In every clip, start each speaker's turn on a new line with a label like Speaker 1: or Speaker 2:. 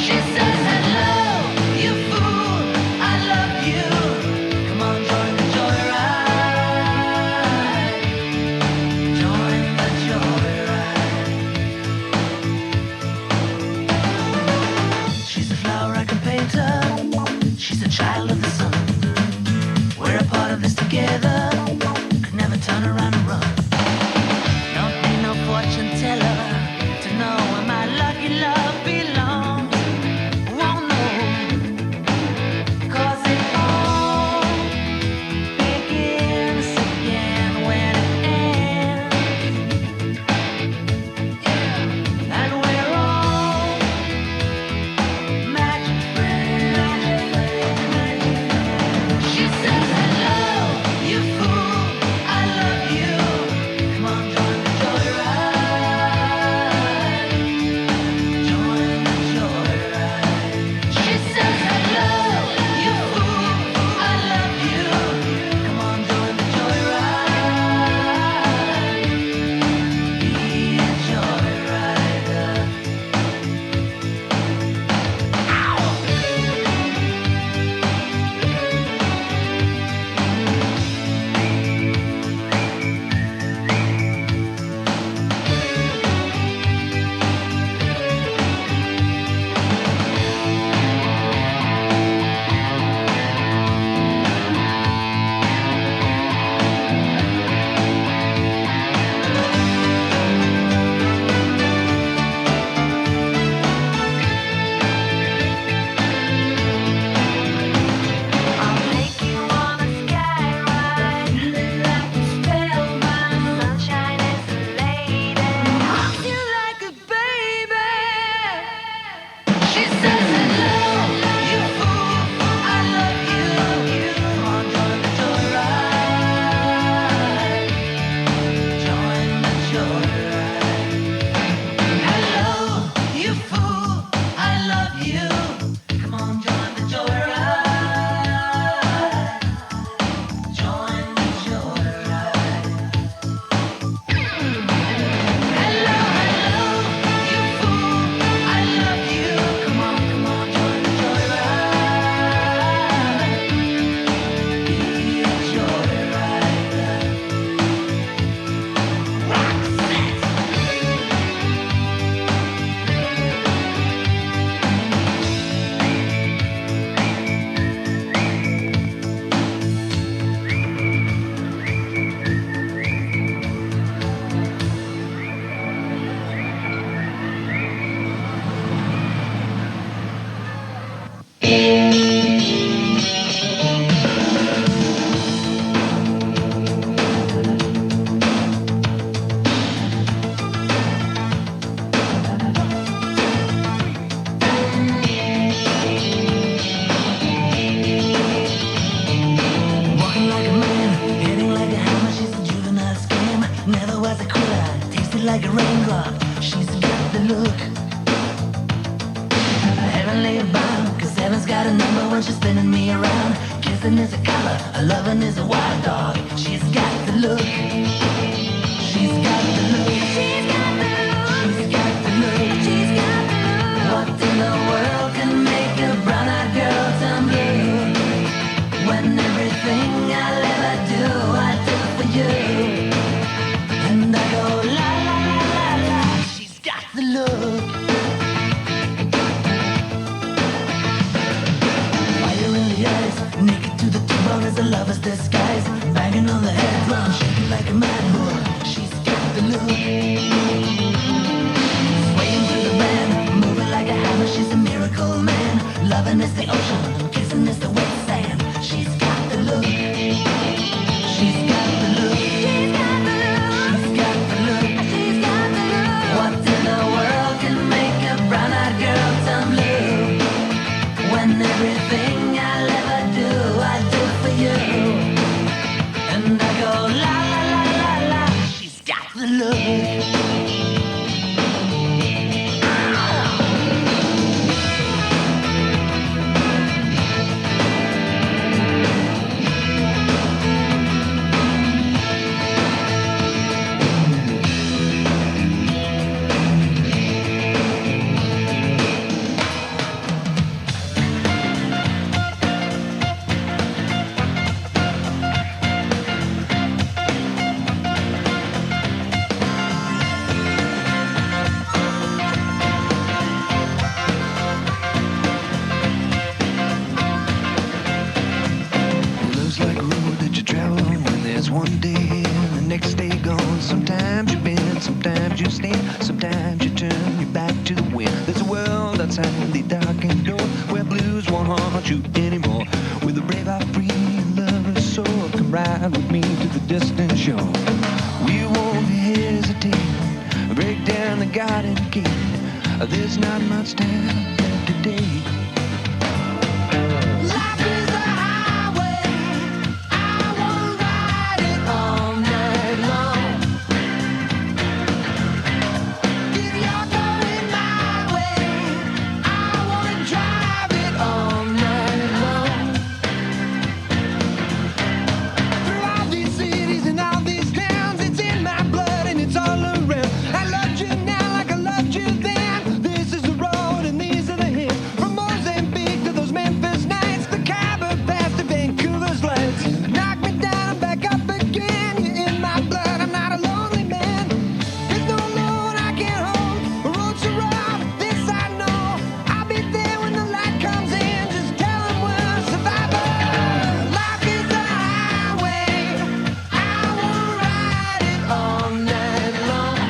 Speaker 1: She says, hello, you fool, I love you. kissing is a color, a loving is a wild dog. She's got the look. She's got the look. She's got the look. She's got the look. She's got the look. What in the world can make a brown-eyed girl turn blue? When everything I'll ever do, I do for you. And I go la la la la la. She's got the look. Fire in the eyes, naked to the T-bone as a lover's disguise. Banging on the head drum, shaking like a mad bull. She's got the look. Swaying through the band, moving like a hammer. She's a miracle man. Loving is the ocean, kissing is the wet sand. She's got the look. She's got the look. She's got the look. She's got the look. She's got the look. What in the world can make a brown-eyed girl turn blue? When everything I'll ever do, I do for you. And I go la la la la la. She's got the look.
Speaker 2: Love's like a road that you travel on when there's one day and the next day gone. Sometimes you bend, sometimes you stand, sometimes you turn your back to the wind. There's a world outside the darkened door where blues won't haunt you anymore. With a brave heart free and lover's soul, come ride with me to the distant shore. We won't hesitate, break down the garden gate. There's not much time left today. Life is a highway. I wanna ride it all night long. If you're going my way, I wanna drive it all night long. Through all these cities and all these towns, it's in my blood and it's all around. I loved you now like I loved you then. This is the road and these are the hills. From Mozambique to those Memphis nights, the Khyber Pass to Vancouver's lights. Knock me down and back up again. You're in my blood, I'm not a lonely man. There's no load I can't hold. The road's so rough, this I know. I'll be there when the light comes in. Just tell 'em we're a survivor. Life is a highway. I wanna ride it all night long.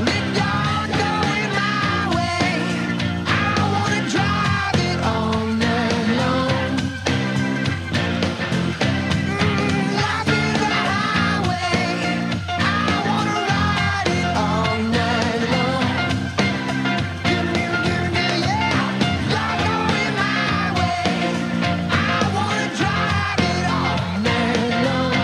Speaker 2: If you're going my way, I wanna drive it all night long. Life is a highway. I wanna ride it all night long. Give me, yeah. You're going my way. I wanna drive it all night long.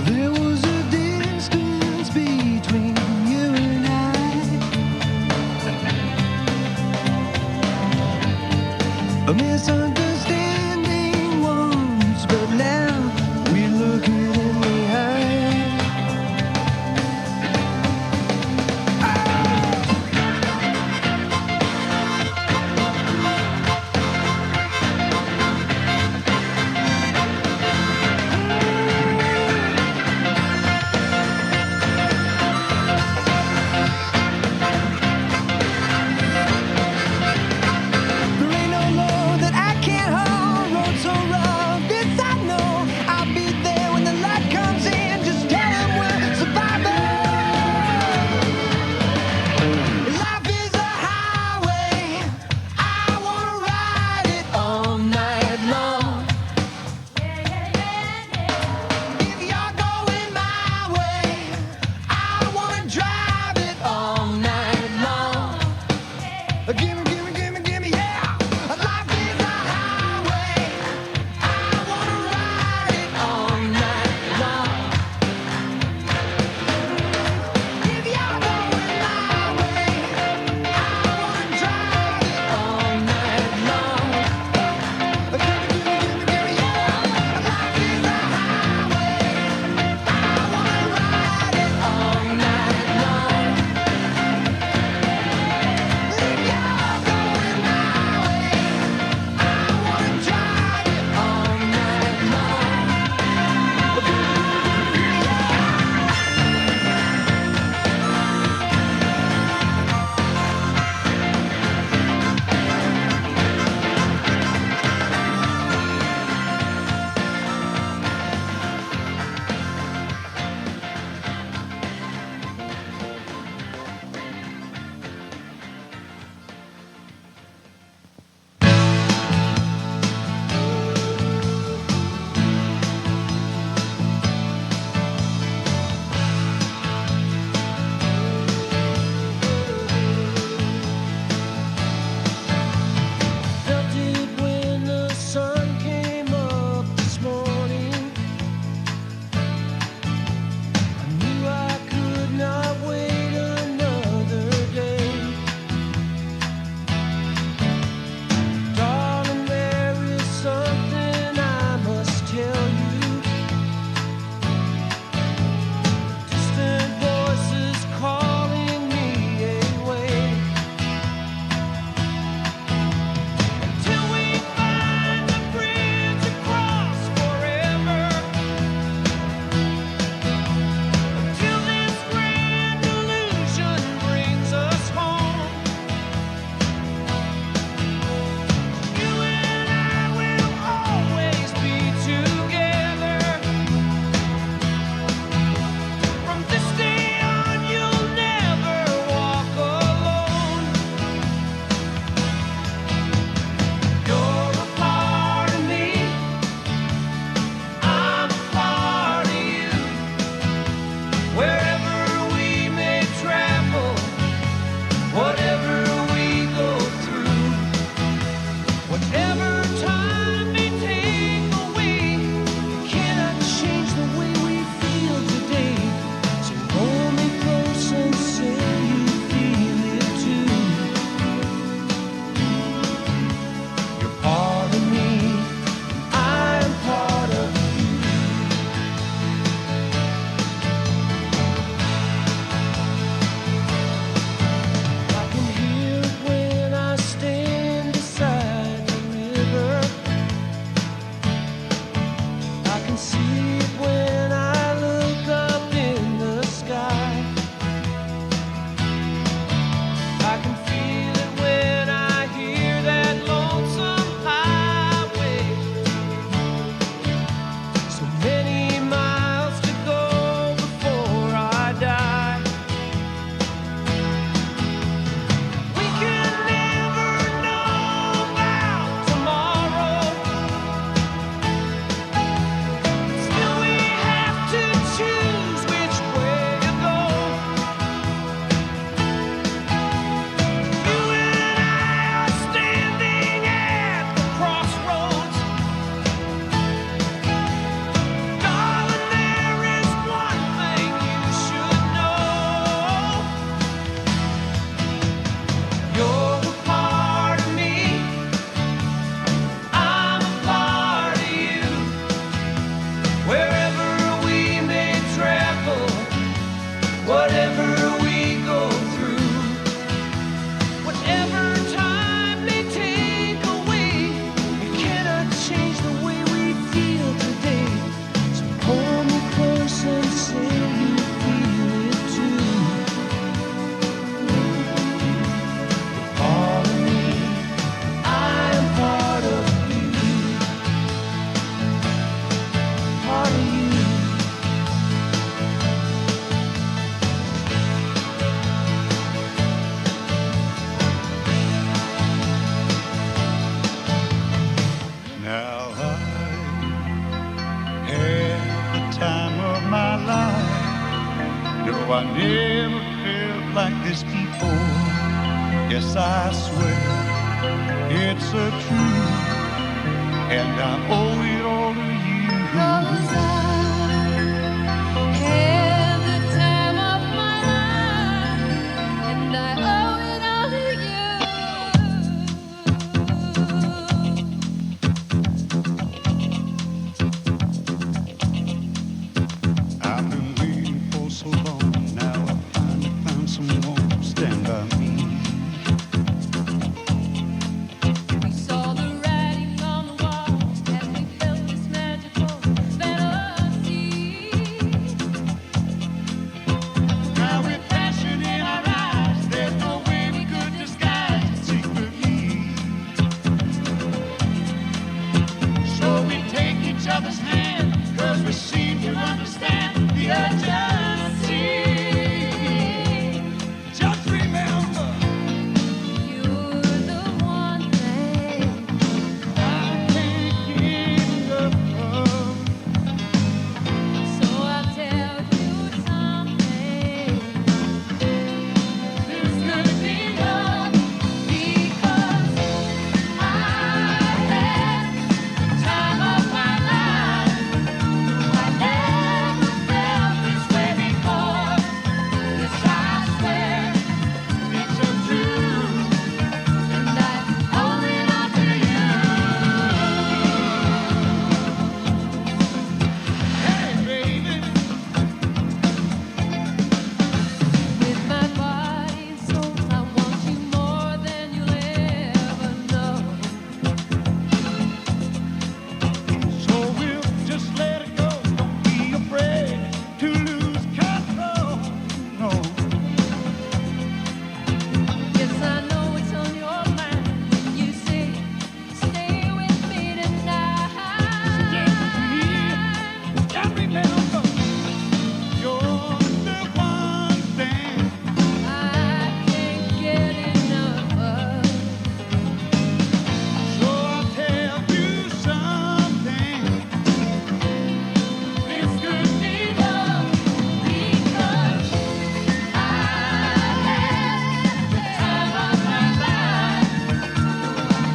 Speaker 2: There was a distance between you and I, a misunderstanding once, but now we look it in the eye. There ain't no load that I can't I never felt like this before. Yes, I swear it's a truth, and I owe it all to you.
Speaker 1: 'Cause I had the time of my life, and I owe it all to you.
Speaker 2: I've been waiting for so long. Now I finally found someone to stand by me.
Speaker 1: We saw the writing on the wall as we felt this magical fantasy.
Speaker 2: Now with passion in our eyes, there's no way we could disguise it secretly. So we take each other's hand, 'cause we seem to understand the urgency. Just remember,
Speaker 1: You're the one thing
Speaker 2: I can't get enough of.
Speaker 1: so I'll tell you something. This could be love because I had the time of my life. I never felt this way before. Yes, I swear it's a truth, and I owe it all to you.
Speaker 2: Hey, baby,
Speaker 1: With my body and soul, I want you more than you'll ever know.
Speaker 2: so we'll just let it go. Don't be afraid to lose control. No.
Speaker 1: Yes, I know it's on your mind when you say, stay with me tonight.
Speaker 2: Just remember, you're the one thing
Speaker 1: I can't get enough of.
Speaker 2: so I'll tell you something.
Speaker 1: This could be love because I had the time of my life.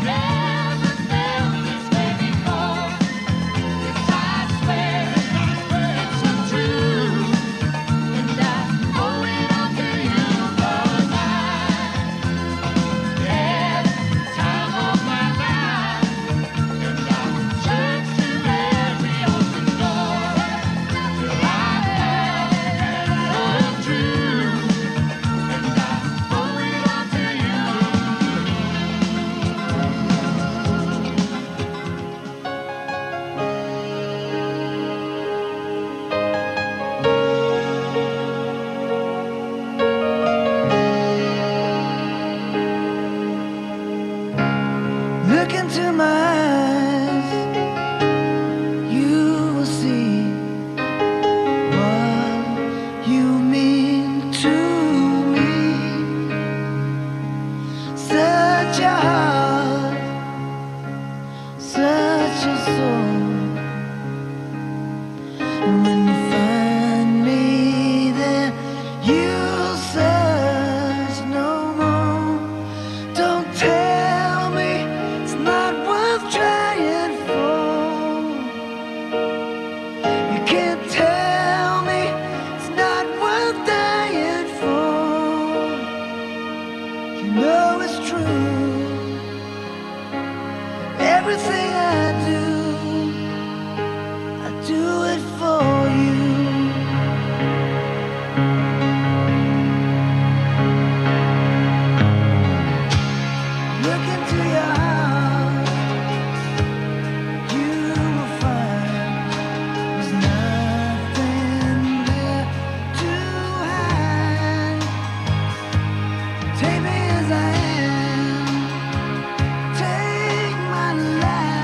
Speaker 1: Never felt this way before. Yes, I swear it's a truth, and I owe it all to you. 'Cause I had the time of my life, and I searched through every open door till I found the truth, and I owe it all to you.
Speaker 3: Look into my eyes, you will see what you mean to me. Such a heart, such a soul. And when you find me there, you'll search no more. Don't tell me it's not worth trying for. You can't tell me it's not worth dying for. You know it's true. Everything I do it for you. Look into your heart, you will find there's nothing there to hide. Take me as I am, take my life.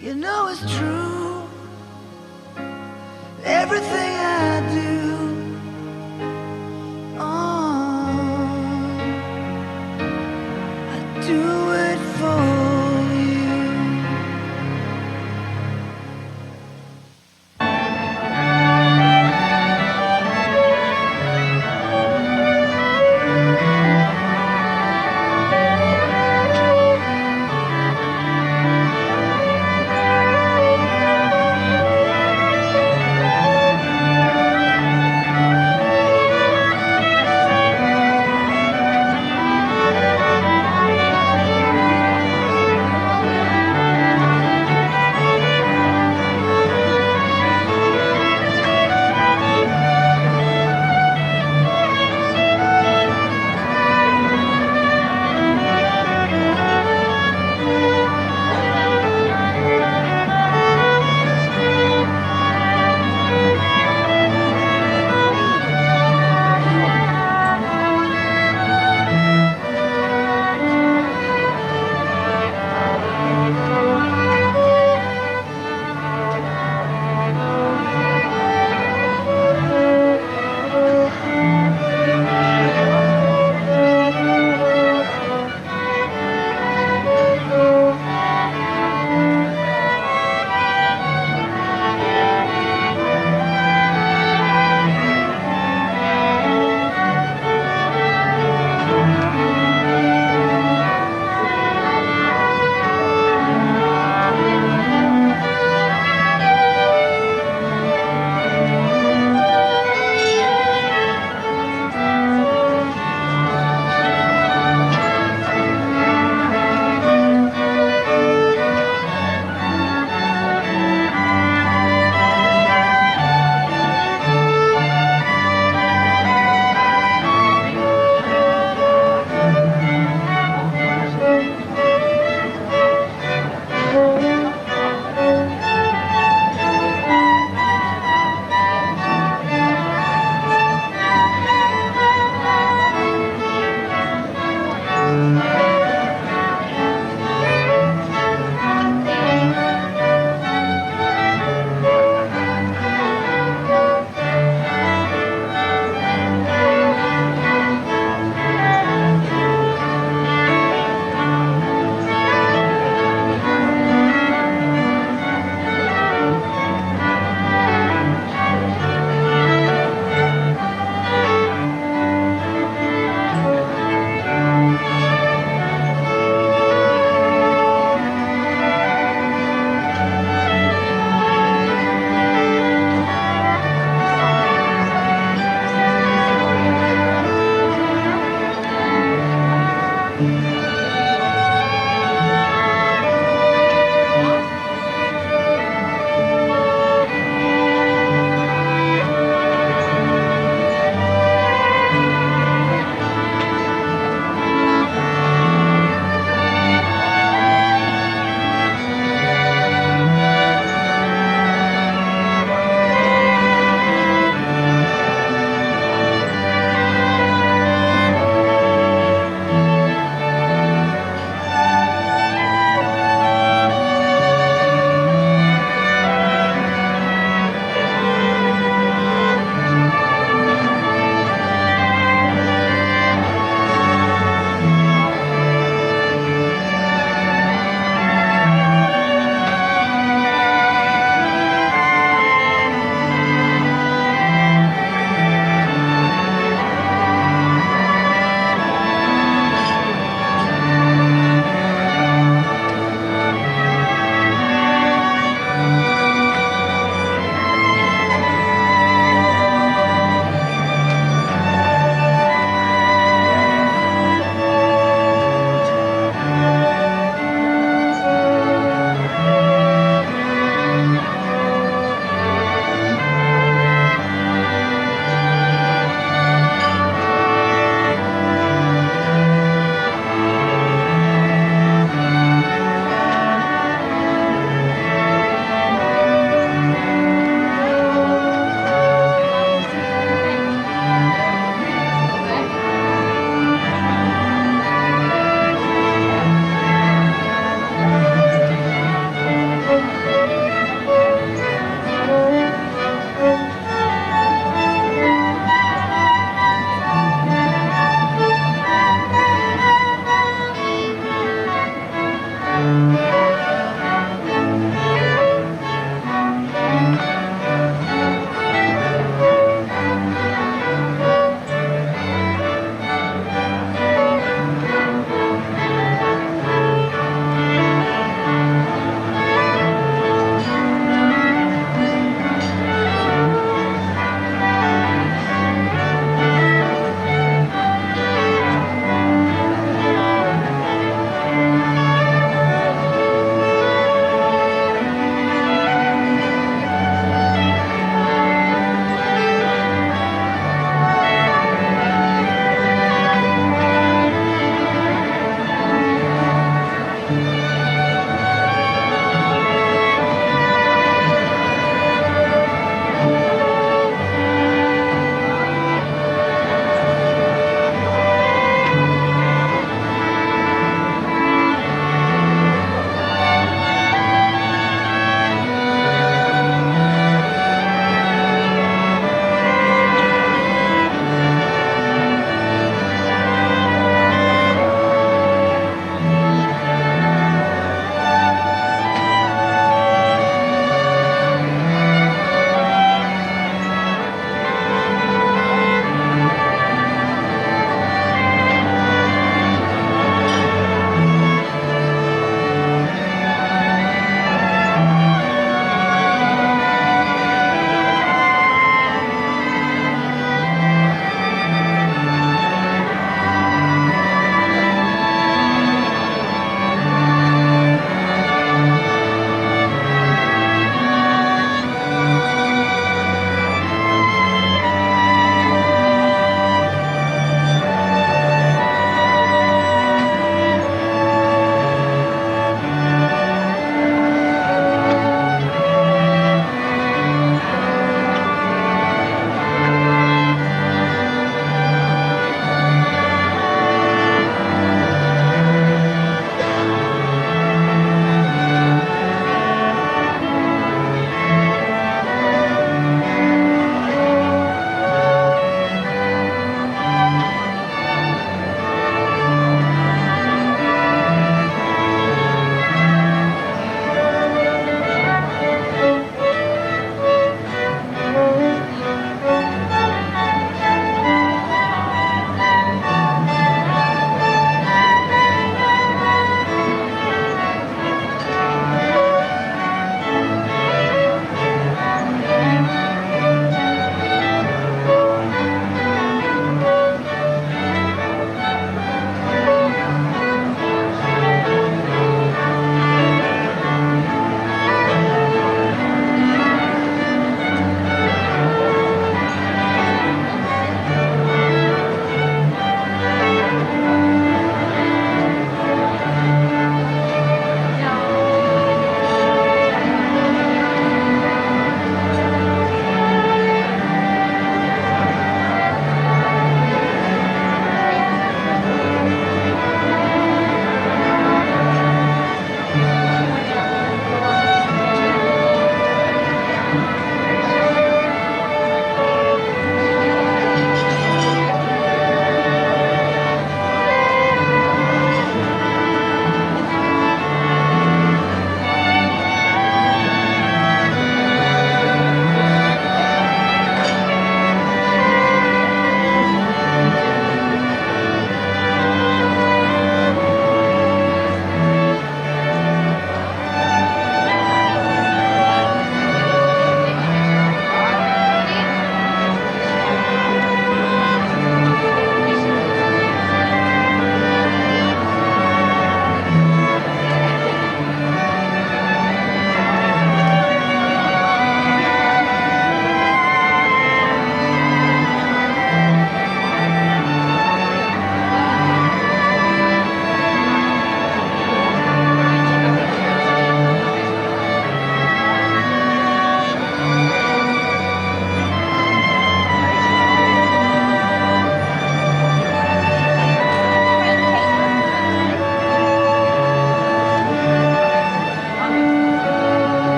Speaker 3: You know it's true. Everything I do, oh, I do it for you.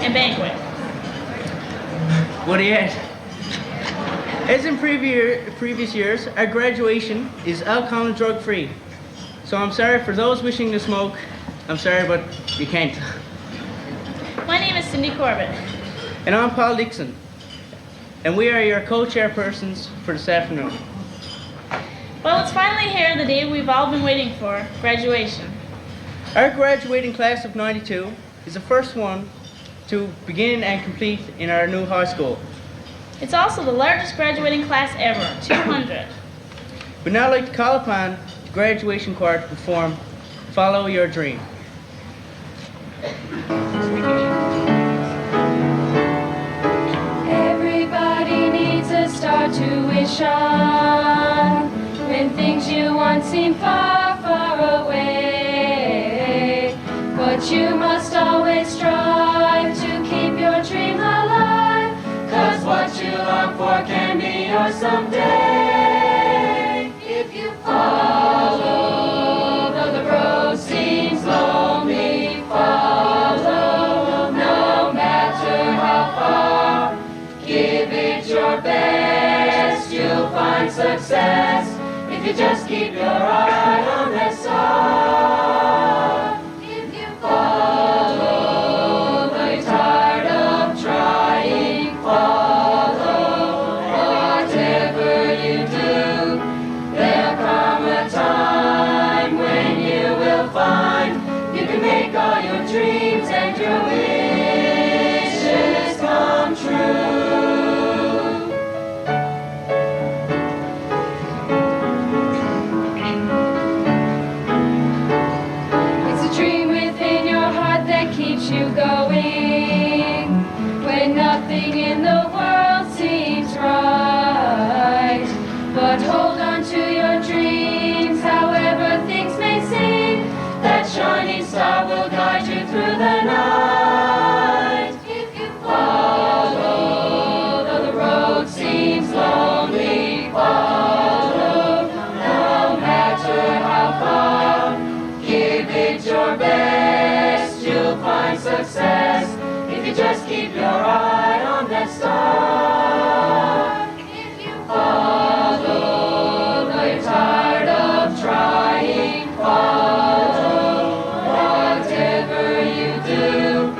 Speaker 4: and banquet.
Speaker 5: What yet? As in previous years, our graduation is alcohol and drug free. So I'm sorry for those wishing to smoke. I'm sorry, but you can't.
Speaker 4: My name is Cindy Corbett.
Speaker 5: And I'm Paul Dixon. And we are your co-chairpersons for this afternoon.
Speaker 4: Well, it's finally here, the day we've all been waiting for, graduation.
Speaker 5: Our graduating class of 92 is the first one to begin and complete in our new high school.
Speaker 4: It's also the largest graduating class ever, 200.
Speaker 5: We'd now like to call upon the graduation choir to perform Follow Your Dream.
Speaker 6: Everybody needs a tuition when things you want seem far, far away. But you must always strive to keep your dream alive, 'cause what you long for can be yours someday. If you follow, though the road seems lonely, follow, no matter how far. Give it your best, you'll find success if you just keep your eye on the star. If you follow, though you're tired of trying, follow. Whatever you do, there'll come a time when you will find you can make all your dreams and your wishes come true. You going when nothing in the world seems right, but hold on to your dreams, however things may seem. That shining star will guide you through the night. If you follow, though the road seems lonely, follow, no matter how far. Give it your best, you'll find success if you just keep your eye on that star. If you follow, though you're tired of trying, follow. Whatever you do,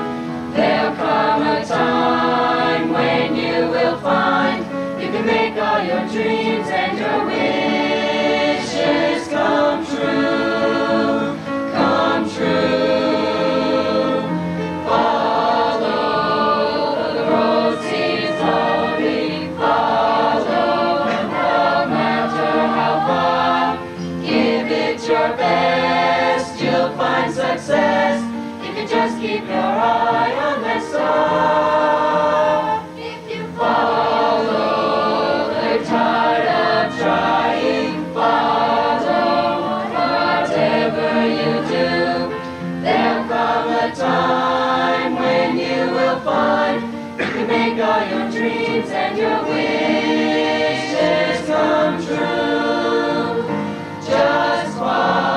Speaker 6: there'll come a time when you will find you can make all your dreams and your wishes come true. Come true. Success if you just keep your eye on that star. If you follow, they're tired of trying, follow. Whatever you do, there'll come a time when you will find you can make all your dreams and your wishes come true. Just follow.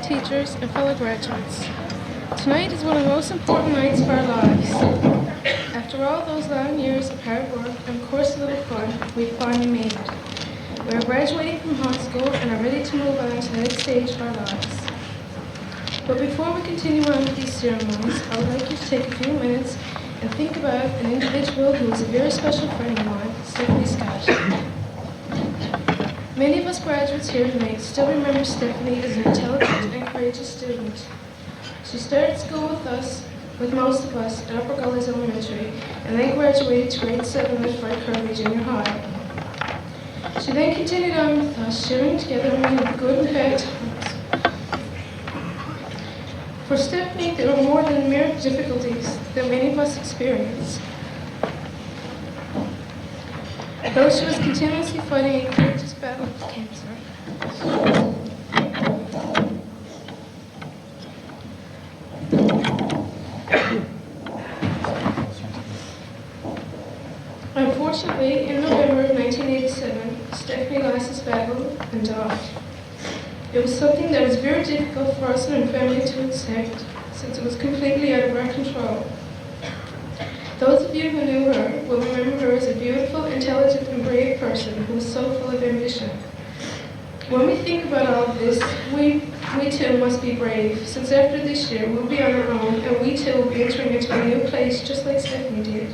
Speaker 7: Teachers and fellow graduates, tonight is one of the most important nights of our lives. After all those long years of hard work and of course a little fun, we've finally made it. We are graduating from high school and are ready to move on to the next stage of our lives. But before we continue on with these ceremonies, I would like you to take a few minutes and think about an individual who is a very special friend of mine, Stephanie Scott. Many of us graduates here tonight still remember Stephanie as an intelligent and courageous student. She started school with most of us at Upper Gullies Elementary, and then graduated to grade 7 at Fred Kirby Junior High. She then continued on with us, sharing together many good and bad times. For Stephanie, there were more than mere difficulties that many of us experience. Though she was continuously fighting a courageous battle with cancer. Unfortunately, in November of 1987, Stephanie lost his battle and died. It was something that was very difficult for us and our family to accept, since it was completely out of our control. Those of you who knew her will remember her as a beautiful, intelligent, and brave person who was so full of ambition. When we think about all of this, we too must be brave, since after this year we'll be on our own, and we too will be entering into a new place just like Stephanie did.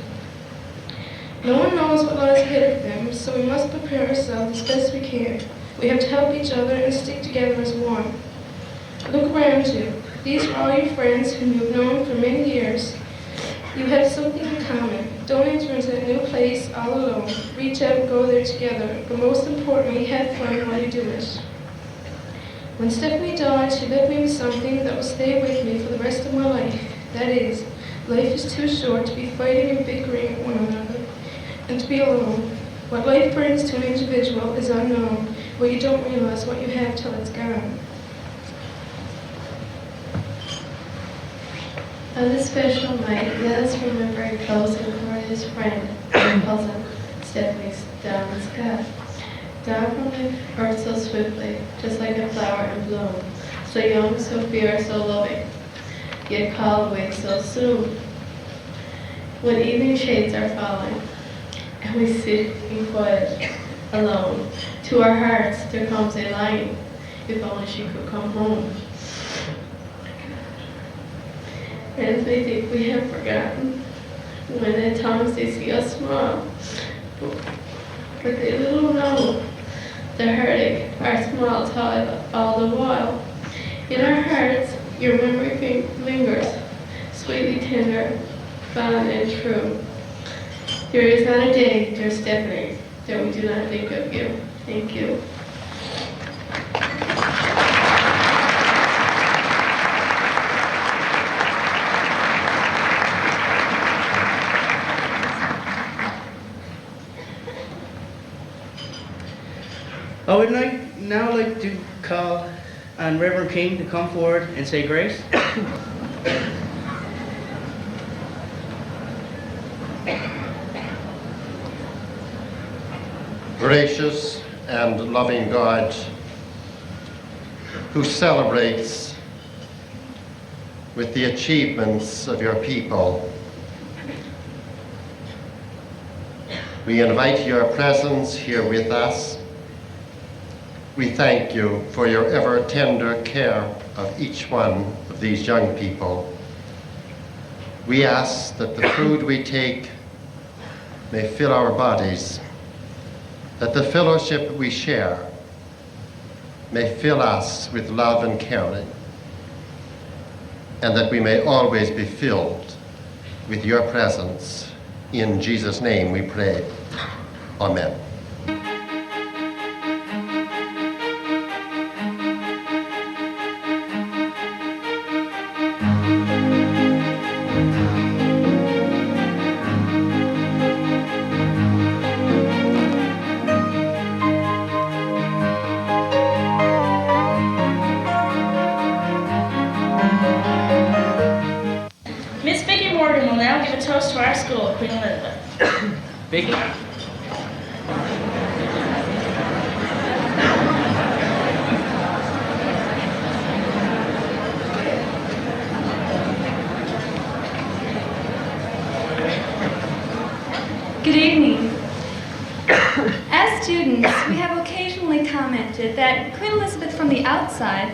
Speaker 7: No one knows what lies ahead of them, so we must prepare ourselves as best we can. We have to help each other and stick together as one. Look around you. These are all your friends whom you have known for many years. You have something in common. Don't enter into that new place all alone. Reach out and go there together, but most importantly, have fun while you do it. When Stephanie died, she left me with something that will stay with me for the rest of my life. That is, life is too short to be fighting and bickering at one another, and to be alone. What life brings to an individual is unknown, but you don't realize what you have till it's gone.
Speaker 8: On this special night, let us remember a close and courteous friend and cousin, Stephanie's Don Scott. Down from the earth so swiftly, just like a flower in bloom, so young, so pure, so loving, yet called away so soon. When evening shades are falling, and we sit in quiet, alone, to our hearts there comes a longing, if only she could come home. Friends may think we have forgotten, when at times they see us smile, but they little know the heartache our smiles hide all the while. In our hearts, your memory lingers, sweetly tender, fond and true. There is not a day, dear Stephanie, that we do not think of you. Thank you.
Speaker 5: I would now like to call on Reverend King to come forward and say grace.
Speaker 9: Gracious and loving God, who celebrates with the achievements of your people, we invite your presence here with us. We thank you for your ever tender care of each one of these young people. We ask that the food we take may fill our bodies, that the fellowship we share may fill us with love and caring, and that we may always be filled with your presence. In Jesus' name we pray. Amen.
Speaker 4: Miss Vicky Morgan will now give a toast to our school, Queen Elizabeth.
Speaker 5: Vicky.
Speaker 10: Good evening. As students, we have occasionally commented that Queen Elizabeth from the outside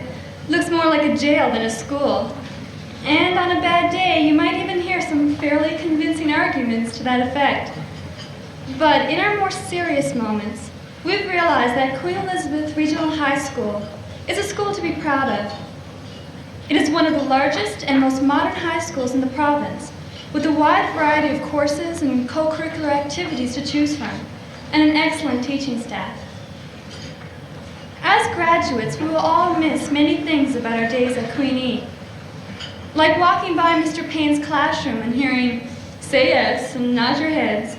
Speaker 10: looks more like a jail than a school. And on a bad day, you might even hear some fairly convincing arguments to that effect. But in our more serious moments, we've realized that Queen Elizabeth Regional High School is a school to be proud of. It is one of the largest and most modern high schools in the province, with a wide variety of courses and co-curricular activities to choose from, and an excellent teaching staff. As graduates, we will all miss many things about our days at Queen E. Like walking by Mr. Payne's classroom and hearing, "Say yes," and nod your heads,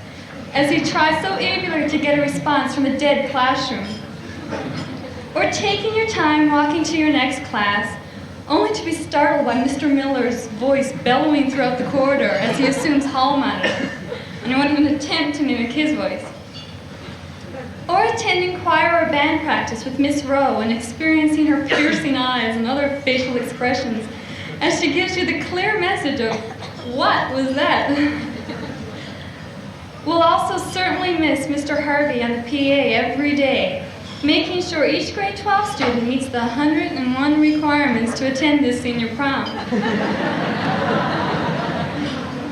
Speaker 10: as he tries so eagerly to get a response from a dead classroom. Or taking your time walking to your next class, only to be startled by Mr. Miller's voice bellowing throughout the corridor as he assumes hall monitor. and I wouldn't even attempt to mimic his voice. Or attending choir or band practice with Miss Rowe and experiencing her piercing eyes and other facial expressions as she gives you the clear message of, "What was that?" We'll also certainly miss Mr. Harvey on the PA every day, making sure each grade 12 student meets the 101 requirements to attend this senior prom.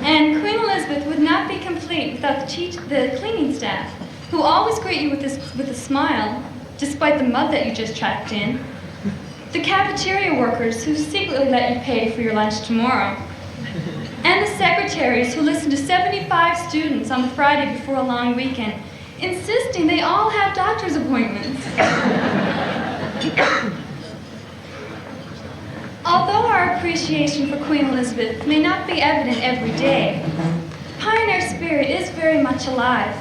Speaker 10: And Queen Elizabeth would not be complete without the cleaning staff, who always greet you with a smile, despite the mud that you just tracked in. The cafeteria workers who secretly let you pay for your lunch tomorrow. And the secretaries who listen to 75 students on the Friday before a long weekend, insisting they all have doctor's appointments. Although our appreciation for Queen Elizabeth may not be evident every day, pioneer spirit is very much alive.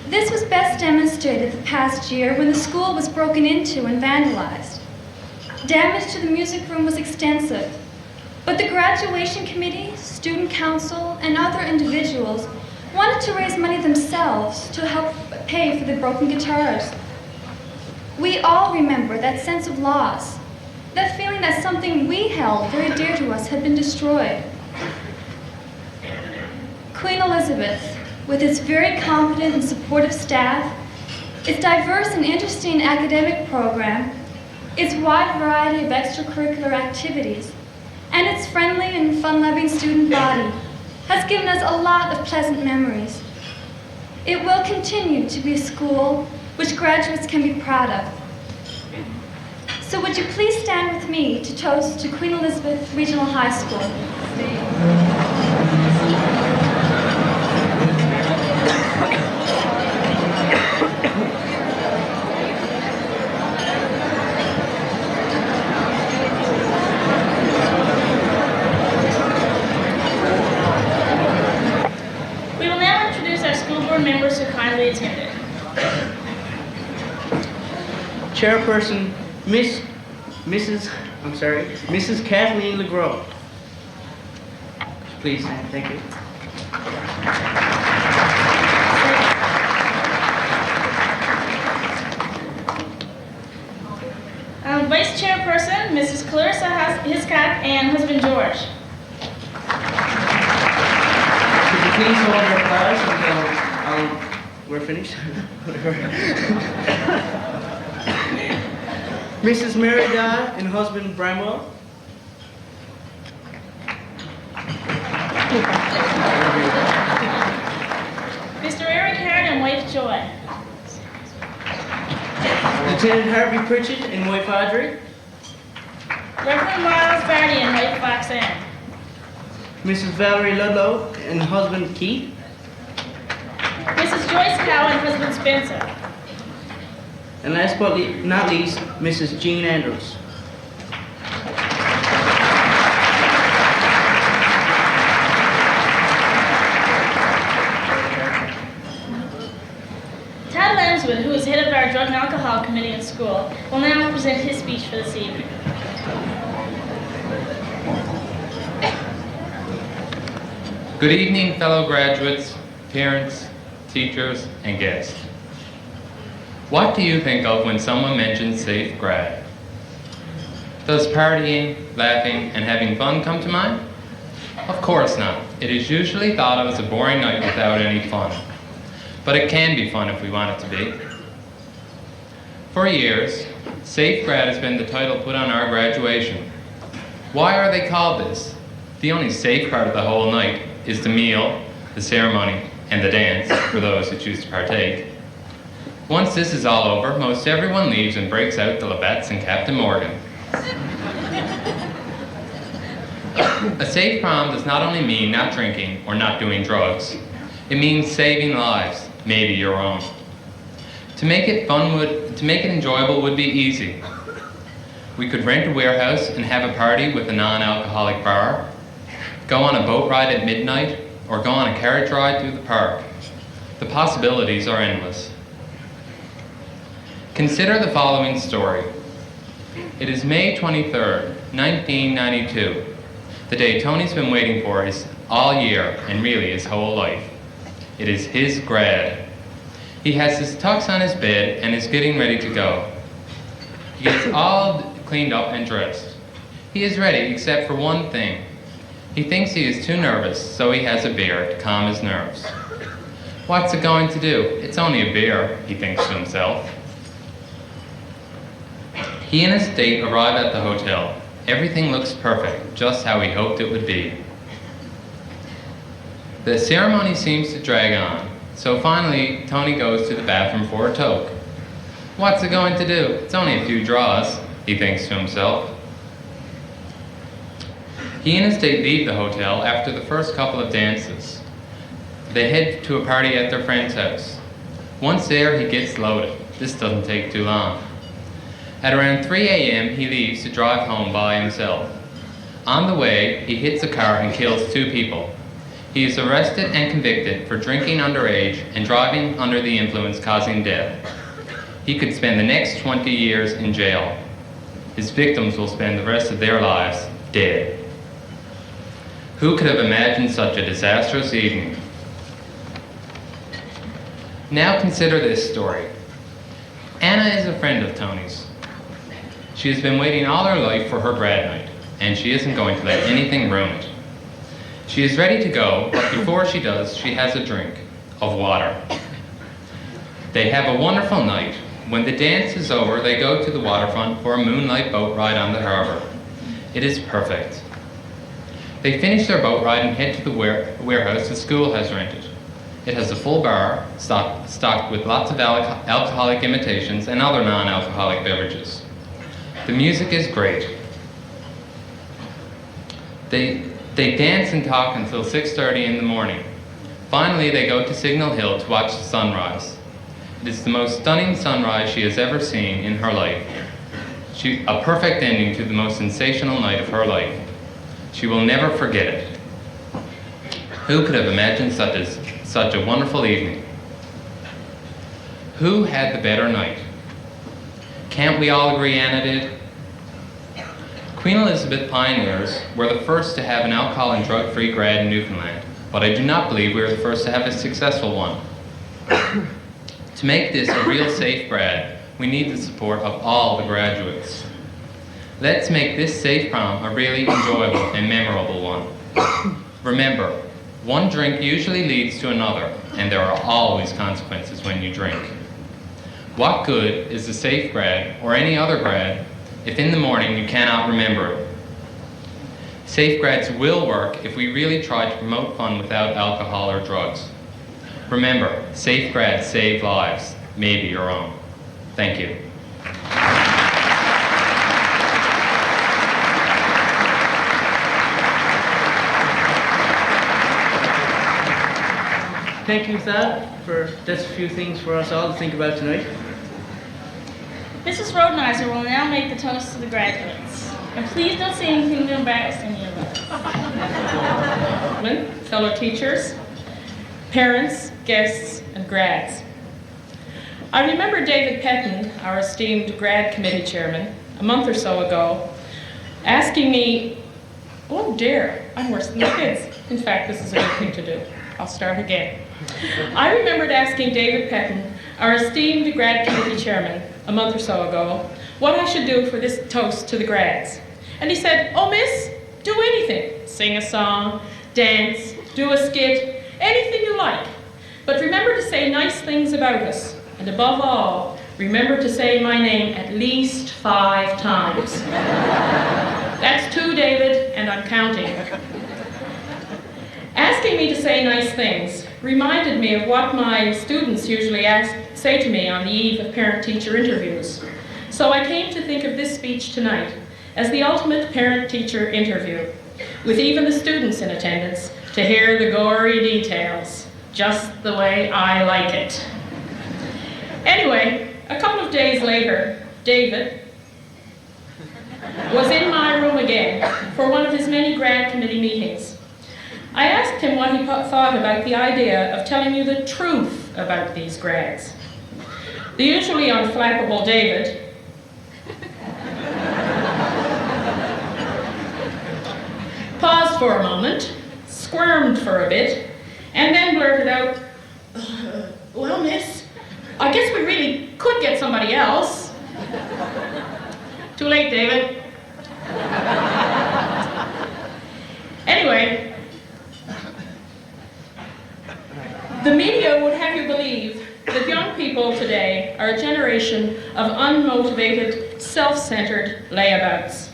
Speaker 10: This was best demonstrated the past year when the school was broken into and vandalized. Damage to the music room was extensive, but the graduation committee, student council, and other individuals wanted to raise money themselves to help pay for the broken guitars. We all remember that sense of loss, that feeling that something we held very dear to us had been destroyed. Queen Elizabeth, with its very competent and supportive staff, its diverse and interesting academic program, its wide variety of extracurricular activities, and its friendly and fun-loving student body, has given us a lot of pleasant memories. It will continue to be a school which graduates can be proud of. So would you please stand with me to toast to Queen Elizabeth Regional High School.
Speaker 4: Members who kindly attended.
Speaker 5: Chairperson, Mrs. Kathleen LeGros. Please, thank you.
Speaker 4: Vice Chairperson, Mrs. Clarissa Hiscock and husband George.
Speaker 5: Could you please hold your applause until we're finished? Mrs. Mary Dodd and husband Bramwell.
Speaker 4: Mr. Eric Heron and wife Joy.
Speaker 5: Lieutenant Harvey Pritchett and wife Audrey.
Speaker 4: Reverend Miles Barney and wife Foxanne.
Speaker 5: Mrs. Valerie Ludlow and husband Keith.
Speaker 4: Mrs. Joyce Cow and husband Spencer.
Speaker 5: And last but not least, Mrs. Jean Andrews.
Speaker 4: Todd Lemswood, who is head of our Drug and Alcohol Committee in school, will now present his speech for this evening.
Speaker 11: Good evening, fellow graduates, parents, teachers, and guests. What do you think of when someone mentions safe grad? Does partying, laughing, and having fun come to mind? Of course not. It is usually thought of as a boring night without any fun. But it can be fun if we want it to be. For years, safe grad has been the title put on our graduation. Why are they called this? The only safe part of the whole night is the meal, the ceremony, and the dance for those who choose to partake. Once this is all over, most everyone leaves and breaks out the Labettes and Captain Morgan. A safe prom does not only mean not drinking or not doing drugs. It means saving lives, maybe your own. To make it enjoyable would be easy. We could rent a warehouse and have a party with a non-alcoholic bar, go on a boat ride at midnight, or go on a carriage ride through the park. The possibilities are endless. Consider the following story. It is May 23rd, 1992, the day Tony's been waiting for all year and really his whole life. It is his grad. He has his tux on his bed and is getting ready to go. He gets all cleaned up and dressed. He is ready except for one thing. He thinks he is too nervous, so he has a beer to calm his nerves. What's it going to do? It's only a beer, he thinks to himself. He and his date arrive at the hotel. Everything looks perfect, just how he hoped it would be. The ceremony seems to drag on, so finally Tony goes to the bathroom for a toke. What's it going to do? It's only a few draws, he thinks to himself. He and his date leave the hotel after the first couple of dances. They head to a party at their friend's house. Once there, he gets loaded. This doesn't take too long. At around 3 a.m., he leaves to drive home by himself. On the way, he hits a car and kills 2 people. He is arrested and convicted for drinking underage and driving under the influence causing death. He could spend the next 20 years in jail. His victims will spend the rest of their lives dead. Who could have imagined such a disastrous evening? Now consider this story. Anna is a friend of Tony's. She has been waiting all her life for her grad night, and she isn't going to let anything ruin it. She is ready to go, but before she does, she has a drink of water. They have a wonderful night. When the dance is over, they go to the waterfront for a moonlight boat ride on the harbor. It is perfect. They finish their boat ride and head to the warehouse the school has rented. It has a full bar, stocked with lots of alcoholic imitations and other non-alcoholic beverages. The music is great. They dance and talk until 6:30 in the morning. Finally, they go to Signal Hill to watch the sunrise. It is the most stunning sunrise she has ever seen in her life. A perfect ending to the most sensational night of her life. She will never forget it. Who could have imagined such a wonderful evening? Who had the better night? Can't we all agree Anna did? Queen Elizabeth pioneers were the first to have an alcohol and drug-free grad in Newfoundland, but I do not believe we were the first to have a successful one. To make this a real safe grad, we need the support of all the graduates. Let's make this safe prom a really enjoyable and memorable one. Remember, one drink usually leads to another, and there are always consequences when you drink. What good is a safe grad, or any other grad, if in the morning you cannot remember it? Safe grads will work if we really try to promote fun without alcohol or drugs. Remember, safe grads save lives, maybe your own. Thank you.
Speaker 5: Thank you, Thad, for that's a few things for us all to think about tonight.
Speaker 4: Mrs. Rodenizer will now make the toast to the graduates. And please don't say anything to embarrass any of us.
Speaker 12: Fellow teachers, parents, guests, and grads. I remember David Petton, our esteemed grad committee chairman, a month or so ago, asking me, oh dear, I'm worse than the kids. In fact, this is a good thing to do. I'll start again. I remembered asking David Petton, our esteemed grad committee chairman, a month or so ago, what I should do for this toast to the grads. And he said, oh miss, do anything. Sing a song, dance, do a skit, anything you like. But remember to say nice things about us. And above all, remember to say my name at least 5 times. That's 2, David, and I'm counting. Asking me to say nice things reminded me of what my students usually say to me on the eve of parent-teacher interviews. So I came to think of this speech tonight as the ultimate parent-teacher interview, with even the students in attendance to hear the gory details, just the way I like it. Anyway, a couple of days later, David was in my room again for one of his many grad committee meetings. I asked him what he thought about the idea of telling you the truth about these grads. The usually unflappable David paused for a moment, squirmed for a bit, and then blurted out, Well, miss, I guess we really could get somebody else. Too late, David. Anyway, the media would have you believe that young people today are a generation of unmotivated, self-centered layabouts.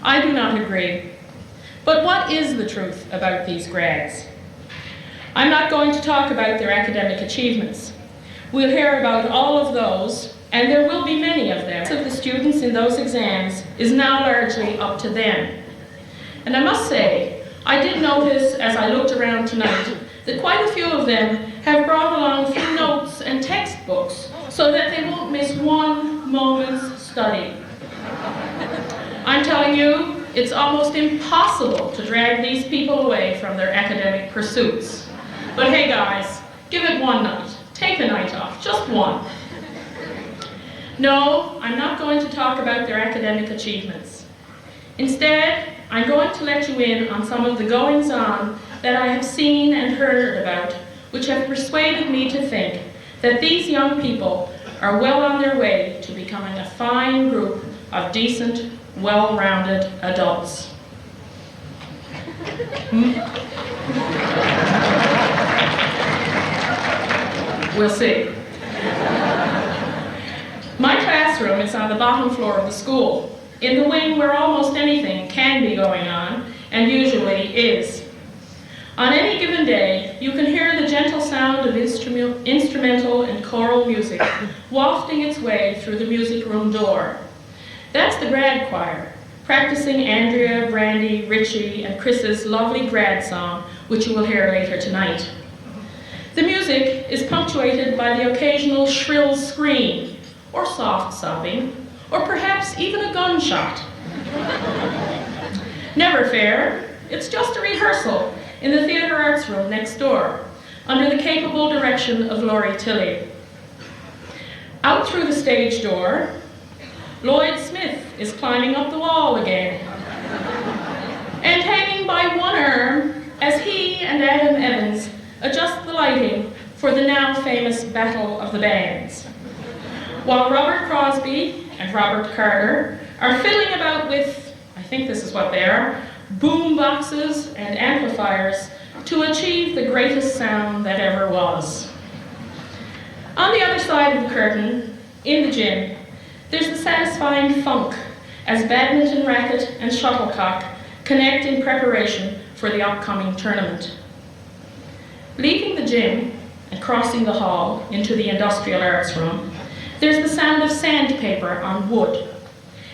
Speaker 12: I do not agree. But what is the truth about these grads? I'm not going to talk about their academic achievements. We'll hear about all of those, and there will be many of them. The students in those exams is now largely up to them. And I must say, I did notice as I looked around tonight that quite a few of them have brought along a few notes and textbooks so that they won't miss one moment's study. I'm telling you, it's almost impossible to drag these people away from their academic pursuits. But hey guys, give it one night. Take a night off, just one. No, I'm not going to talk about their academic achievements. Instead, I'm going to let you in on some of the goings-on that I have seen and heard about, which have persuaded me to think that these young people are well on their way to becoming a fine group of decent, well-rounded adults. We'll see. My classroom is on the bottom floor of the school, in the wing where almost anything can be going on, and usually is. On any given day, you can hear the gentle sound of instrumental and choral music wafting its way through the music room door. That's the grad choir, practicing Andrea, Brandy, Richie, and Chris's lovely grad song, which you will hear later tonight. The music is punctuated by the occasional shrill scream, or soft sobbing, or perhaps even a gunshot. Never fear, it's just a rehearsal in the theater arts room next door, under the capable direction of Laurie Tilley. Out through the stage door, Lloyd Smith is climbing up the wall again, and hanging by one arm as he and Adam Evans adjust the lighting for the now famous Battle of the Bands, while Robert Crosby and Robert Carter are fiddling about with, I think this is what they are, boom boxes and amplifiers to achieve the greatest sound that ever was. On the other side of the curtain, in the gym, there's the satisfying funk as badminton racket and shuttlecock connect in preparation for the upcoming tournament. Leaving the gym and crossing the hall into the industrial arts room, there's the sound of sandpaper on wood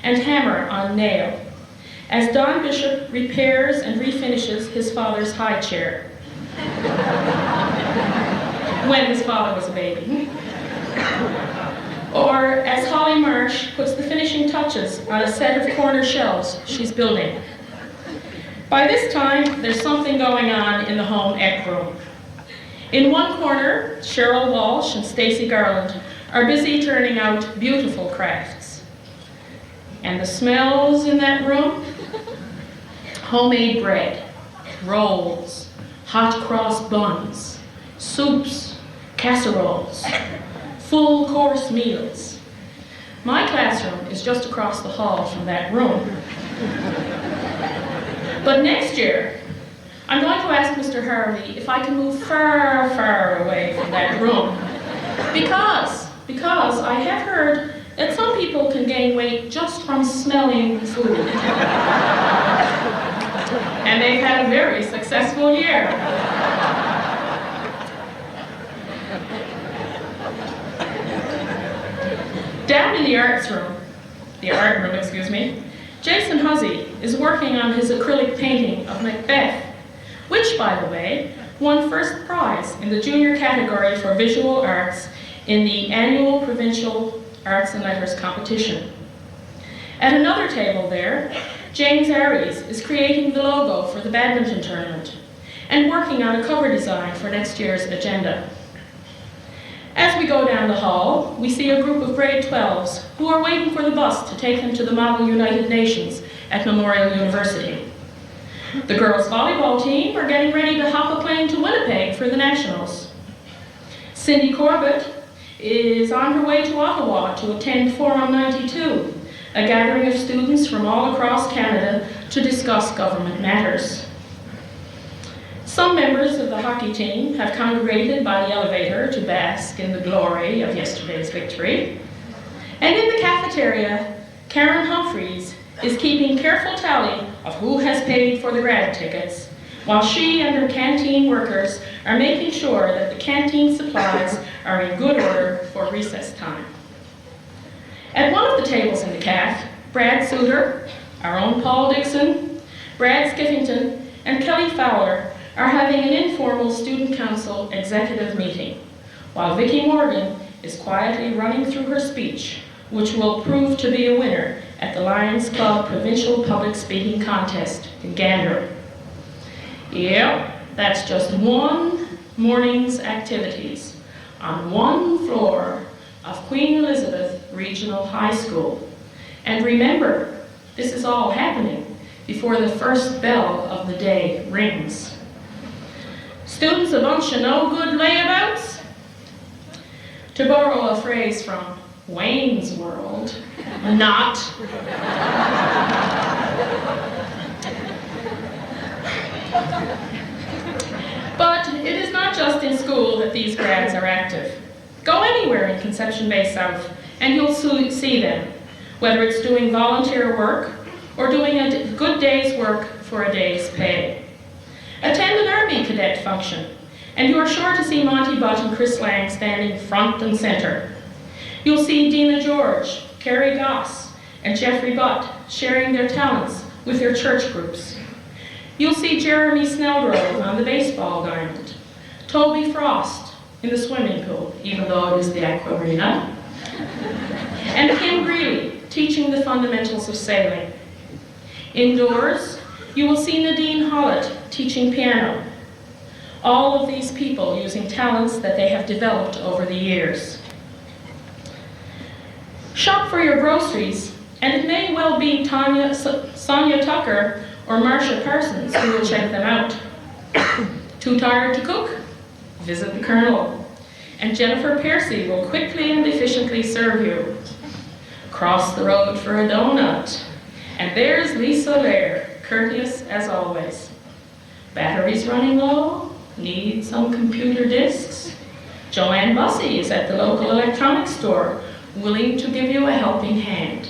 Speaker 12: and hammer on nail as Don Bishop repairs and refinishes his father's high chair when his father was a baby. Or as Holly Marsh puts the finishing touches on a set of corner shelves she's building. By this time, there's something going on in the home ec room. In one corner, Cheryl Walsh and Stacy Garland are busy turning out beautiful crafts. And the smells in that room? Homemade bread, rolls, hot cross buns, soups, casseroles, full course meals. My classroom is just across the hall from that room. But next year, I'm going to ask Mr. Harvey if I can move far, far away from that room. Because I have heard that some people can gain weight just from smelling food. And they've had a very successful year. Down in the art room, Jason Hussey is working on his acrylic painting of Macbeth, which, by the way, won first prize in the junior category for visual arts in the annual Provincial Arts and Letters competition. At another table there, James Aries is creating the logo for the badminton tournament and working on a cover design for next year's agenda. As we go down the hall, we see a group of grade 12s who are waiting for the bus to take them to the Model United Nations at Memorial University. The girls' volleyball team are getting ready to hop a plane to Winnipeg for the Nationals. Cindy Corbett is on her way to Ottawa to attend Forum 92, a gathering of students from all across Canada to discuss government matters. Some members of the hockey team have congregated by the elevator to bask in the glory of yesterday's victory. And in the cafeteria, Karen Humphreys is keeping careful tally of who has paid for the grad tickets, while she and her canteen workers are making sure that the canteen supplies are in good order for recess time. At one of the tables in the caf, Brad Suter, our own Paul Dixon, Brad Skiffington, and Kelly Fowler are having an informal student council executive meeting, while Vicki Morgan is quietly running through her speech, which will prove to be a winner at the Lions Club Provincial Public Speaking Contest in Gander. Yep, that's just one morning's activities on one floor of Queen Elizabeth Regional High School. And remember, this is all happening before the first bell of the day rings. Students, a bunch of no good layabouts? To borrow a phrase from Wayne's World, not. But it is not just in school that these grads are active. Go anywhere in Conception Bay South and you'll see them, whether it's doing volunteer work or doing a good day's work for a day's pay. Attend an Army cadet function, and you are sure to see Monty Butt and Chris Lang standing front and center. You'll see Dina George, Carrie Goss, and Jeffrey Butt sharing their talents with their church groups. You'll see Jeremy Snellgrove on the baseball diamond, Toby Frost in the swimming pool, even though it is the Aquarina, and Kim Greeley teaching the fundamentals of sailing. Indoors, you will see Nadine Hollett teaching piano. All of these people using talents that they have developed over the years. Shop for your groceries, and it may well be Sonia Tucker or Marcia Parsons who will check them out. Too tired to cook? Visit the Colonel, and Jennifer Piercy will quickly and efficiently serve you. Cross the road for a donut, and there's Lisa Lair, courteous as always. Batteries running low? Need some computer disks? Joanne Bussey is at the local electronics store, willing to give you a helping hand.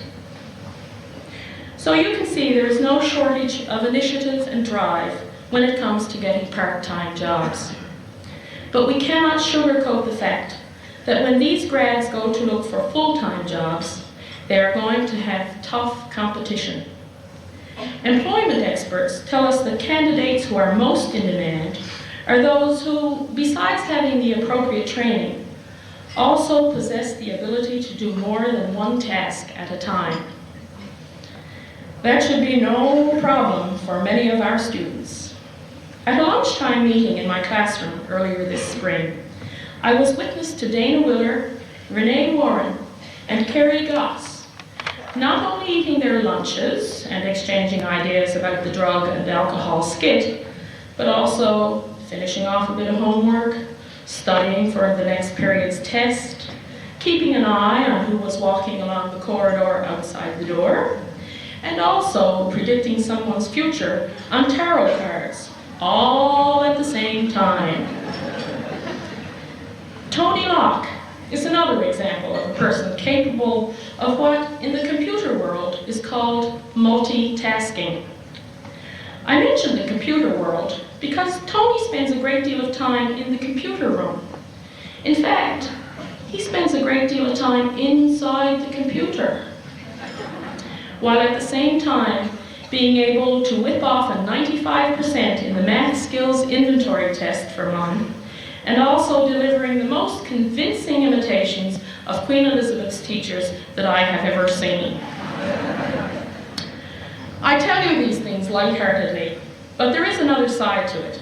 Speaker 12: So you can see there is no shortage of initiative and drive when it comes to getting part-time jobs. But we cannot sugarcoat the fact that when these grads go to look for full-time jobs, they are going to have tough competition. Employment experts tell us that candidates who are most in demand are those who, besides having the appropriate training, also possess the ability to do more than one task at a time. That should be no problem for many of our students. At a lunchtime meeting in my classroom earlier this spring, I was witness to Dana Willer, Renee Warren, and Carrie Goss not only eating their lunches and exchanging ideas about the drug and alcohol skit, but also finishing off a bit of homework, studying for the next period's test, keeping an eye on who was walking along the corridor outside the door, and also predicting someone's future on tarot cards, all at the same time. Tony Locke is another example of a person capable of what in the computer world is called multitasking. I mention the computer world because Tony spends a great deal of time in the computer room. In fact, he spends a great deal of time inside the computer, while at the same time being able to whip off a 95% in the math skills inventory test for Mum, and also delivering the most convincing imitations of Queen Elizabeth's teachers that I have ever seen. I tell you these things lightheartedly, but there is another side to it.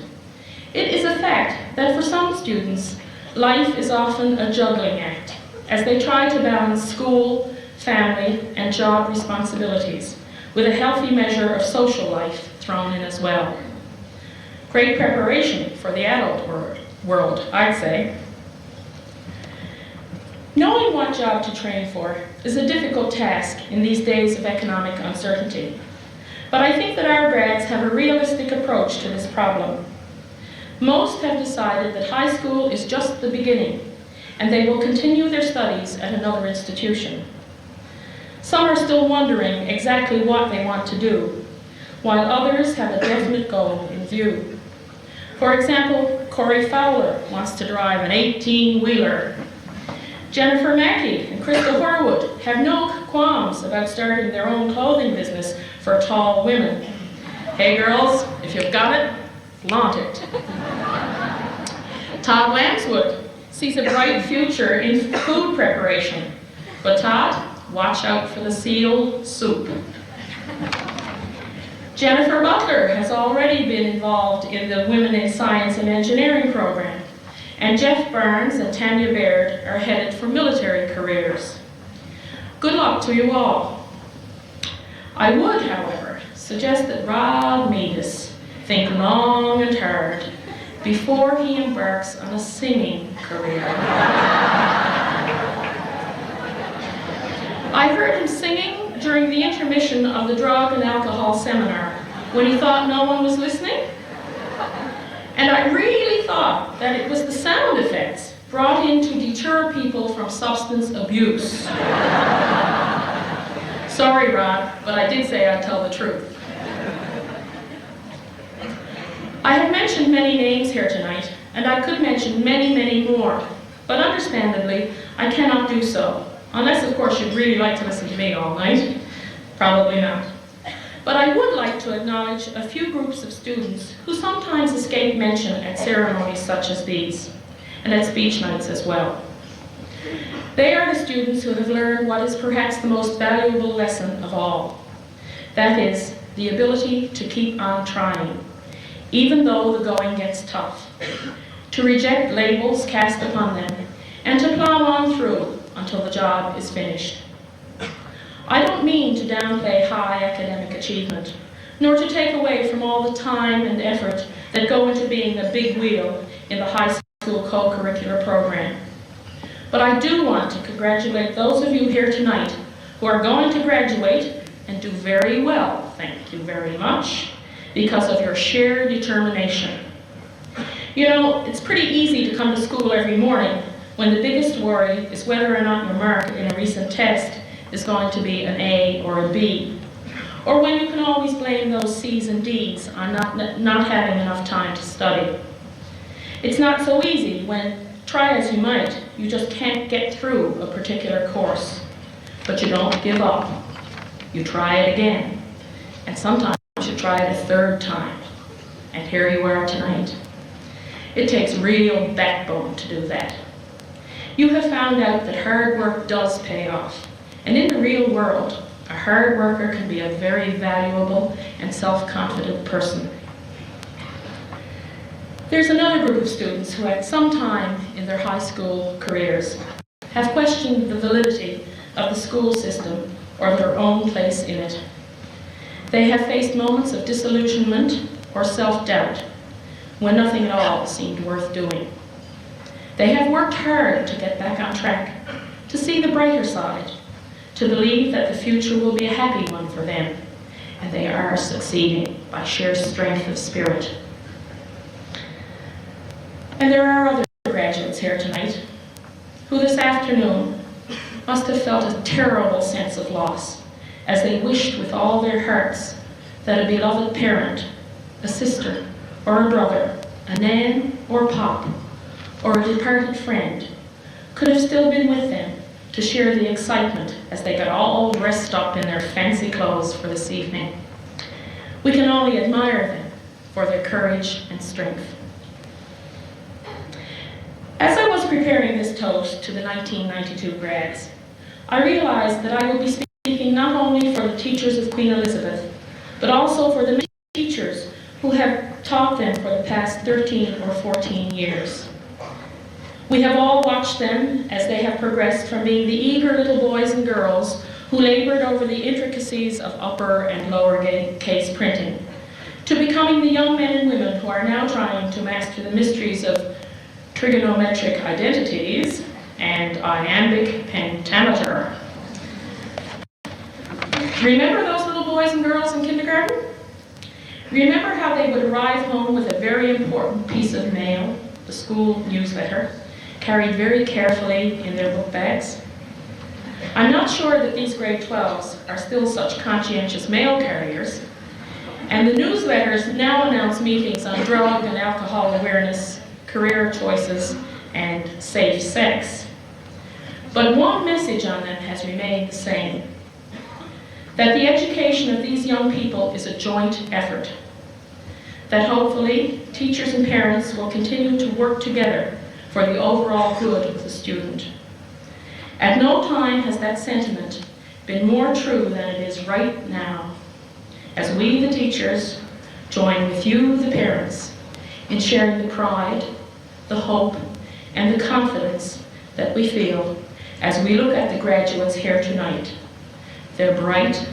Speaker 12: It is a fact that for some students, life is often a juggling act as they try to balance school, family, and job responsibilities with a healthy measure of social life thrown in as well. Great preparation for the adult world, I'd say. Knowing what job to train for is a difficult task in these days of economic uncertainty. But I think that our grads have a realistic approach to this problem. Most have decided that high school is just the beginning, and they will continue their studies at another institution. Some are still wondering exactly what they want to do, while others have a definite goal in view. For example, Corey Fowler wants to drive an 18-wheeler. Jennifer Mackey and Krista Horwood have no qualms about starting their own clothing business for tall women. Hey girls, if you've got it, flaunt it. Todd Lanswood sees a bright future in food preparation, but Todd, watch out for the seal soup. Jennifer Butler has already been involved in the Women in Science and Engineering program, and Jeff Barnes and Tanya Baird are headed for military careers. Good luck to you all. I would, however, suggest that Rod Meadus think long and hard before he embarks on a singing career. I heard him singing during the intermission of the drug and alcohol seminar when he thought no one was listening. And I really thought that it was the sound effects brought in to deter people from substance abuse. Sorry, Rod, but I did say I'd tell the truth. I have mentioned many names here tonight, and I could mention many, many more, but understandably, I cannot do so, unless, of course, you'd really like to listen to me all night. Probably not. But I would like to acknowledge a few groups of students who sometimes escape mention at ceremonies such as these, and at speech nights as well. They are the students who have learned what is perhaps the most valuable lesson of all. That is, the ability to keep on trying, even though the going gets tough, to reject labels cast upon them, and to plow on through until the job is finished. I don't mean to downplay high academic achievement, nor to take away from all the time and effort that go into being a big wheel in the high school co-curricular program. But I do want to congratulate those of you here tonight who are going to graduate and do very well, thank you very much, because of your sheer determination. You know, it's pretty easy to come to school every morning when the biggest worry is whether or not your mark in a recent test is going to be an A or a B, or when you can always blame those C's and D's on not having enough time to study. It's not so easy when, try as you might, you just can't get through a particular course. But you don't give up. You try it again, and sometimes you try it a third time, and here you are tonight. It takes real backbone to do that. You have found out that hard work does pay off. And in the real world, a hard worker can be a very valuable and self-confident person. There's another group of students who at some time in their high school careers have questioned the validity of the school system or their own place in it. They have faced moments of disillusionment or self-doubt when nothing at all seemed worth doing. They have worked hard to get back on track, to see the brighter side, to believe that the future will be a happy one for them, and they are succeeding by sheer strength of spirit. And there are other graduates here tonight who this afternoon must have felt a terrible sense of loss as they wished with all their hearts that a beloved parent, a sister or a brother, a nan or pop, or a departed friend could have still been with them to share the excitement as they got all dressed up in their fancy clothes for this evening. We can only admire them for their courage and strength. As I was preparing this toast to the 1992 grads, I realized that I would be speaking not only for the teachers of Queen Elizabeth, but also for the many teachers who have taught them for the past 13 or 14 years. We have all watched them as they have progressed from being the eager little boys and girls who labored over the intricacies of upper and lower case printing, to becoming the young men and women who are now trying to master the mysteries of trigonometric identities and iambic pentameter. Remember those little boys and girls in kindergarten? Remember how they would arrive home with a very important piece of mail, the school newsletter, carried very carefully in their book bags? I'm not sure that these grade 12s are still such conscientious mail carriers, and the newsletters now announce meetings on drug and alcohol awareness, career choices, and safe sex. But one message on them has remained the same: that the education of these young people is a joint effort, that hopefully teachers and parents will continue to work together for the overall good of the student. At no time has that sentiment been more true than it is right now, as we, the teachers, join with you, the parents, in sharing the pride, the hope, and the confidence that we feel as we look at the graduates here tonight. They're bright,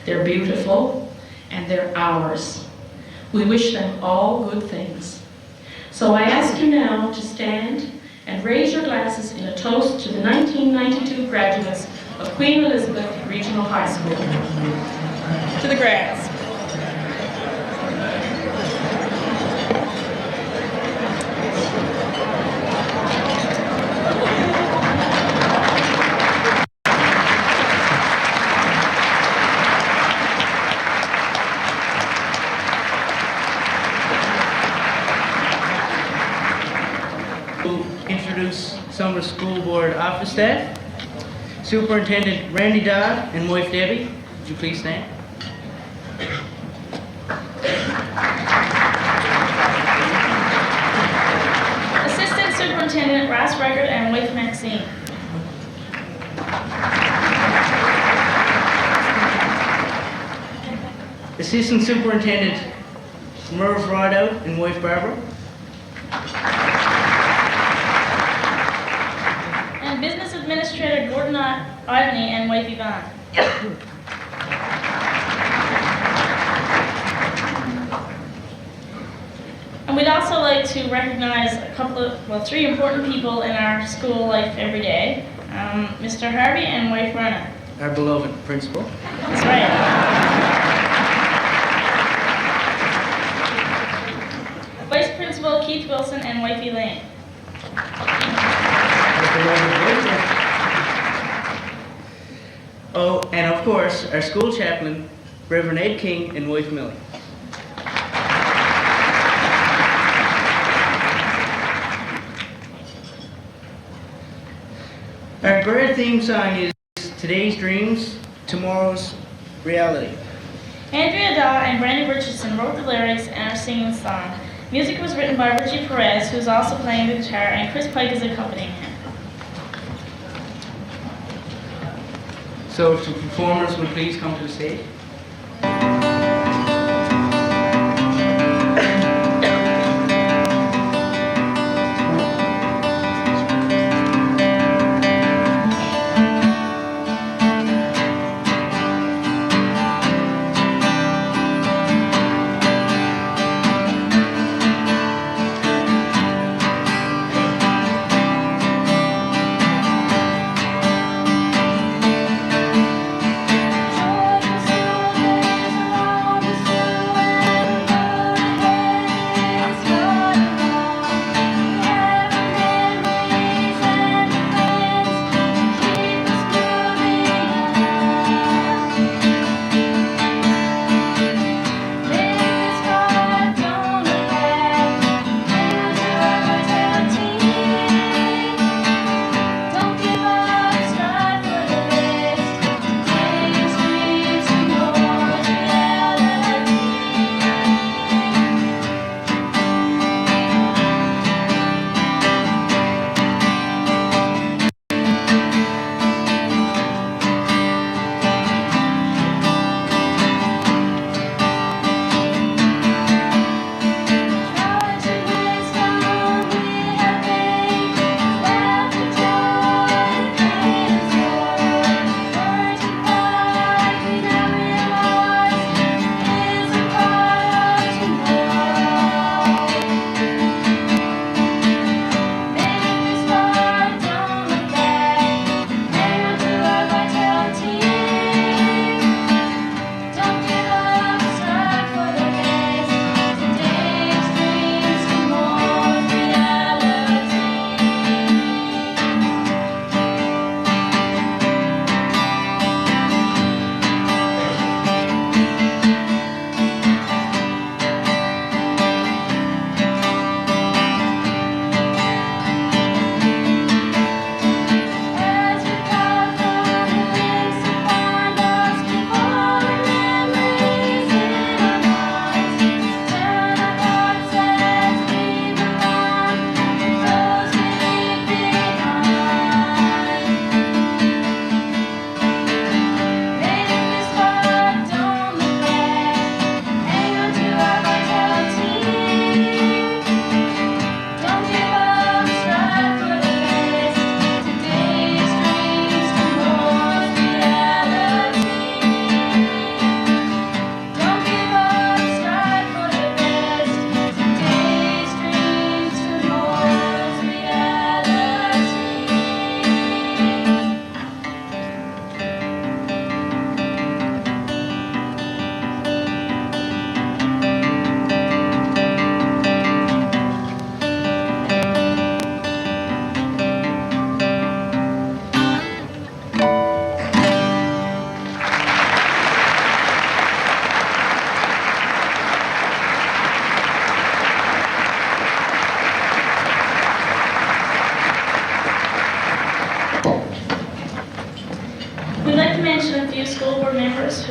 Speaker 12: they're beautiful, and they're ours. We wish them all good things. So I ask you now to stand and raise your glasses in a toast to the 1992 graduates of Queen Elizabeth Regional High School. To the grads.
Speaker 5: Introduce some of the school board office staff. Superintendent Randy Dodd and wife Debbie, would you please stand?
Speaker 4: Assistant Superintendent Ross Record and wife Maxine.
Speaker 5: Assistant Superintendent Merv Rideout and wife Barbara.
Speaker 4: And Business Administrator Gordon Ivany and wife Yvonne. And we'd also like to recognize three important people in our school life every day. Mr. Harvey and wife Ronna.
Speaker 5: Our beloved principal.
Speaker 4: That's right. Vice Principal Keith Wilson and wife Elaine.
Speaker 5: Oh, and of course, our school chaplain, Reverend Ed King and wife Millie. Our grad theme song is Today's Dreams, Tomorrow's Reality.
Speaker 4: Andrea Daw and Brandy Richardson wrote the lyrics and are singing the song. Music was written by Richie Perez, who is also playing the guitar, and Chris Pike is accompanying him.
Speaker 5: So if the performers would please come to the stage.
Speaker 1: Joy is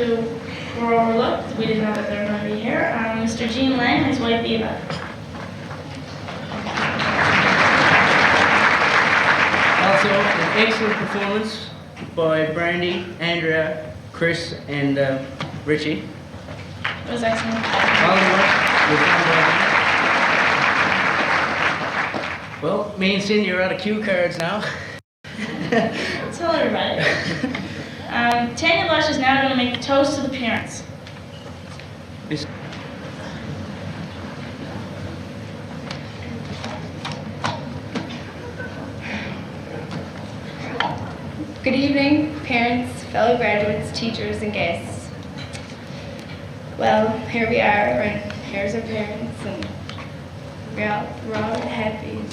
Speaker 4: who were overlooked. We didn't know that they were going to be here. Mr. Gene Lang and his wife Eva.
Speaker 5: Also, an excellent performance by Brandy, Andrea, Chris, and Richie.
Speaker 4: It was excellent.
Speaker 5: All the work was done by them. Well, me and Cindy are out of cue cards now.
Speaker 4: Tell everybody. Tanya Lush is now going to make the toast to the parents.
Speaker 5: This-
Speaker 8: Good evening, parents, fellow graduates, teachers, and guests. Well, here we are, and here's our parents, and we're all happy.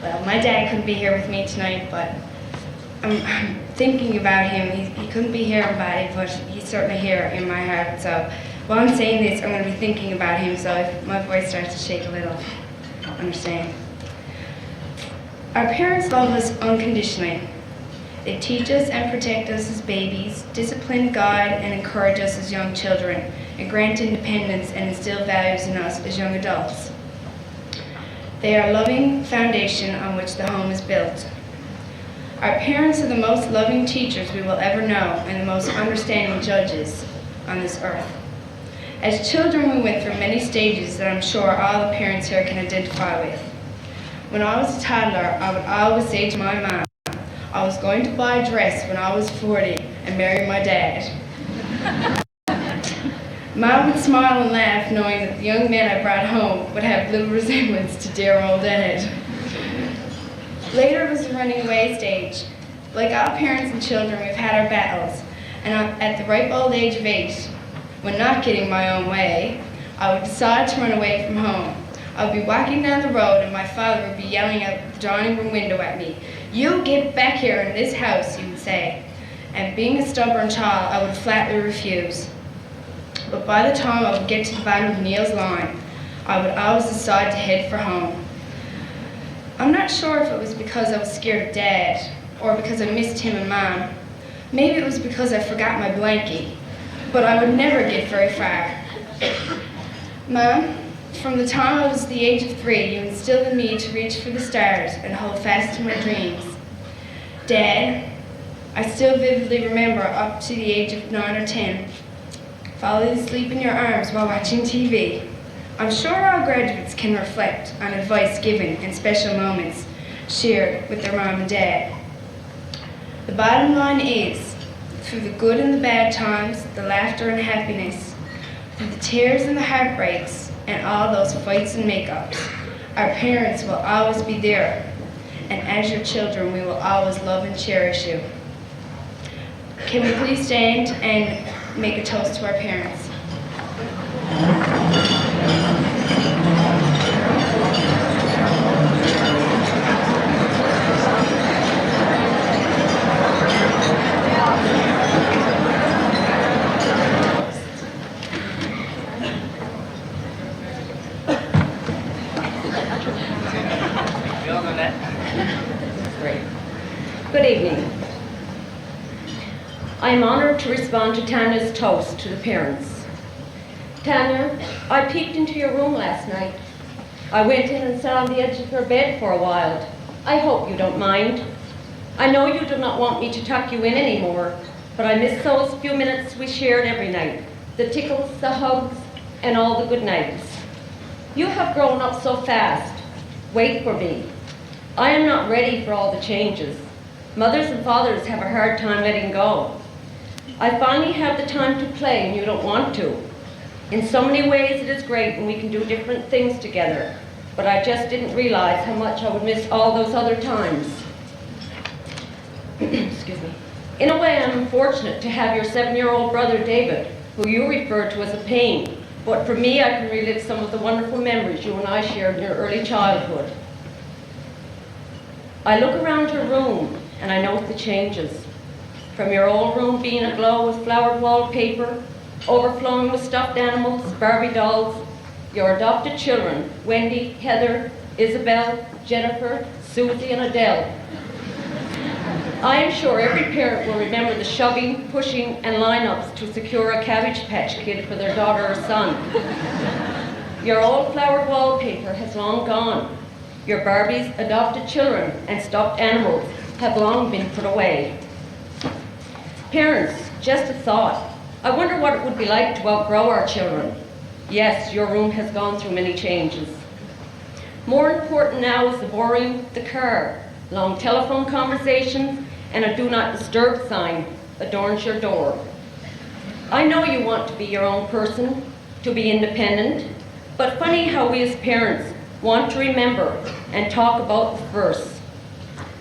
Speaker 8: Well, my dad couldn't be here with me tonight, but I'm thinking about him. He couldn't be here in body, but he's certainly here in my heart. So while I'm saying this, I'm going to be thinking about him, so if my voice starts to shake a little, understand. Our parents love us unconditionally. They teach us and protect us as babies, discipline, guide, and encourage us as young children, and grant independence and instill values in us as young adults. They are a loving foundation on which the home is built. Our parents are the most loving teachers we will ever know and the most understanding judges on this earth. As children, we went through many stages that I'm sure all the parents here can identify with. When I was a toddler, I would always say to my mom, I was going to buy a dress when I was 40 and marry my dad. Mom would smile and laugh, knowing that the young man I brought home would have little resemblance to dear old Dad. Later it was the running away stage. Like all parents and children, we've had our battles, and at the ripe old age of 8, when not getting my own way, I would decide to run away from home. I would be walking down the road, and my father would be yelling out the dining room window at me. "You get back here in this house," he would say. And being a stubborn child, I would flatly refuse. But by the time I would get to the bottom of Neil's line, I would always decide to head for home. I'm not sure if it was because I was scared of Dad, or because I missed him and Mom. Maybe it was because I forgot my blankie, but I would never get very far. Mom, from the time I was the age of 3, you instilled in me to reach for the stars and hold fast to my dreams. Dad, I still vividly remember up to the age of 9 or 10, falling asleep in your arms while watching TV. I'm sure all graduates can reflect on advice given in special moments shared with their mom and dad. The bottom line is, through the good and the bad times, the laughter and happiness, through the tears and the heartbreaks, and all those fights and makeups, our parents will always be there, and as your children, we will always love and cherish you. Can we please stand and make a toast to our parents?
Speaker 5: We all know that.
Speaker 13: Great. Good evening. I am honored to respond to Tanya's toast to the parents. Tanya, I peeked into your room last night. I went in and sat on the edge of your bed for a while. I hope you don't mind. I know you do not want me to tuck you in anymore, but I miss those few minutes we shared every night, the tickles, the hugs, and all the good nights. You have grown up so fast. Wait for me. I am not ready for all the changes. Mothers and fathers have a hard time letting go. I finally have the time to play and you don't want to. In so many ways it is great when we can do different things together, but I just didn't realize how much I would miss all those other times. Excuse me. In a way, I'm fortunate to have your 7-year-old brother David, who you refer to as a pain, but for me I can relive some of the wonderful memories you and I shared in your early childhood. I look around your room and I note the changes. From your old room being aglow with flowered wallpaper, overflowing with stuffed animals, Barbie dolls, your adopted children, Wendy, Heather, Isabel, Jennifer, Susie, and Adele. I am sure every parent will remember the shoving, pushing, and lineups to secure a Cabbage Patch Kid for their daughter or son. Your old flowered wallpaper has long gone. Your Barbies, adopted children, and stuffed animals have long been put away. Parents, just a thought. I wonder what it would be like to outgrow our children. Yes, your room has gone through many changes. More important now is the boring, the car, long telephone conversations, and a do not disturb sign adorns your door. I know you want to be your own person, to be independent, but funny how we as parents want to remember and talk about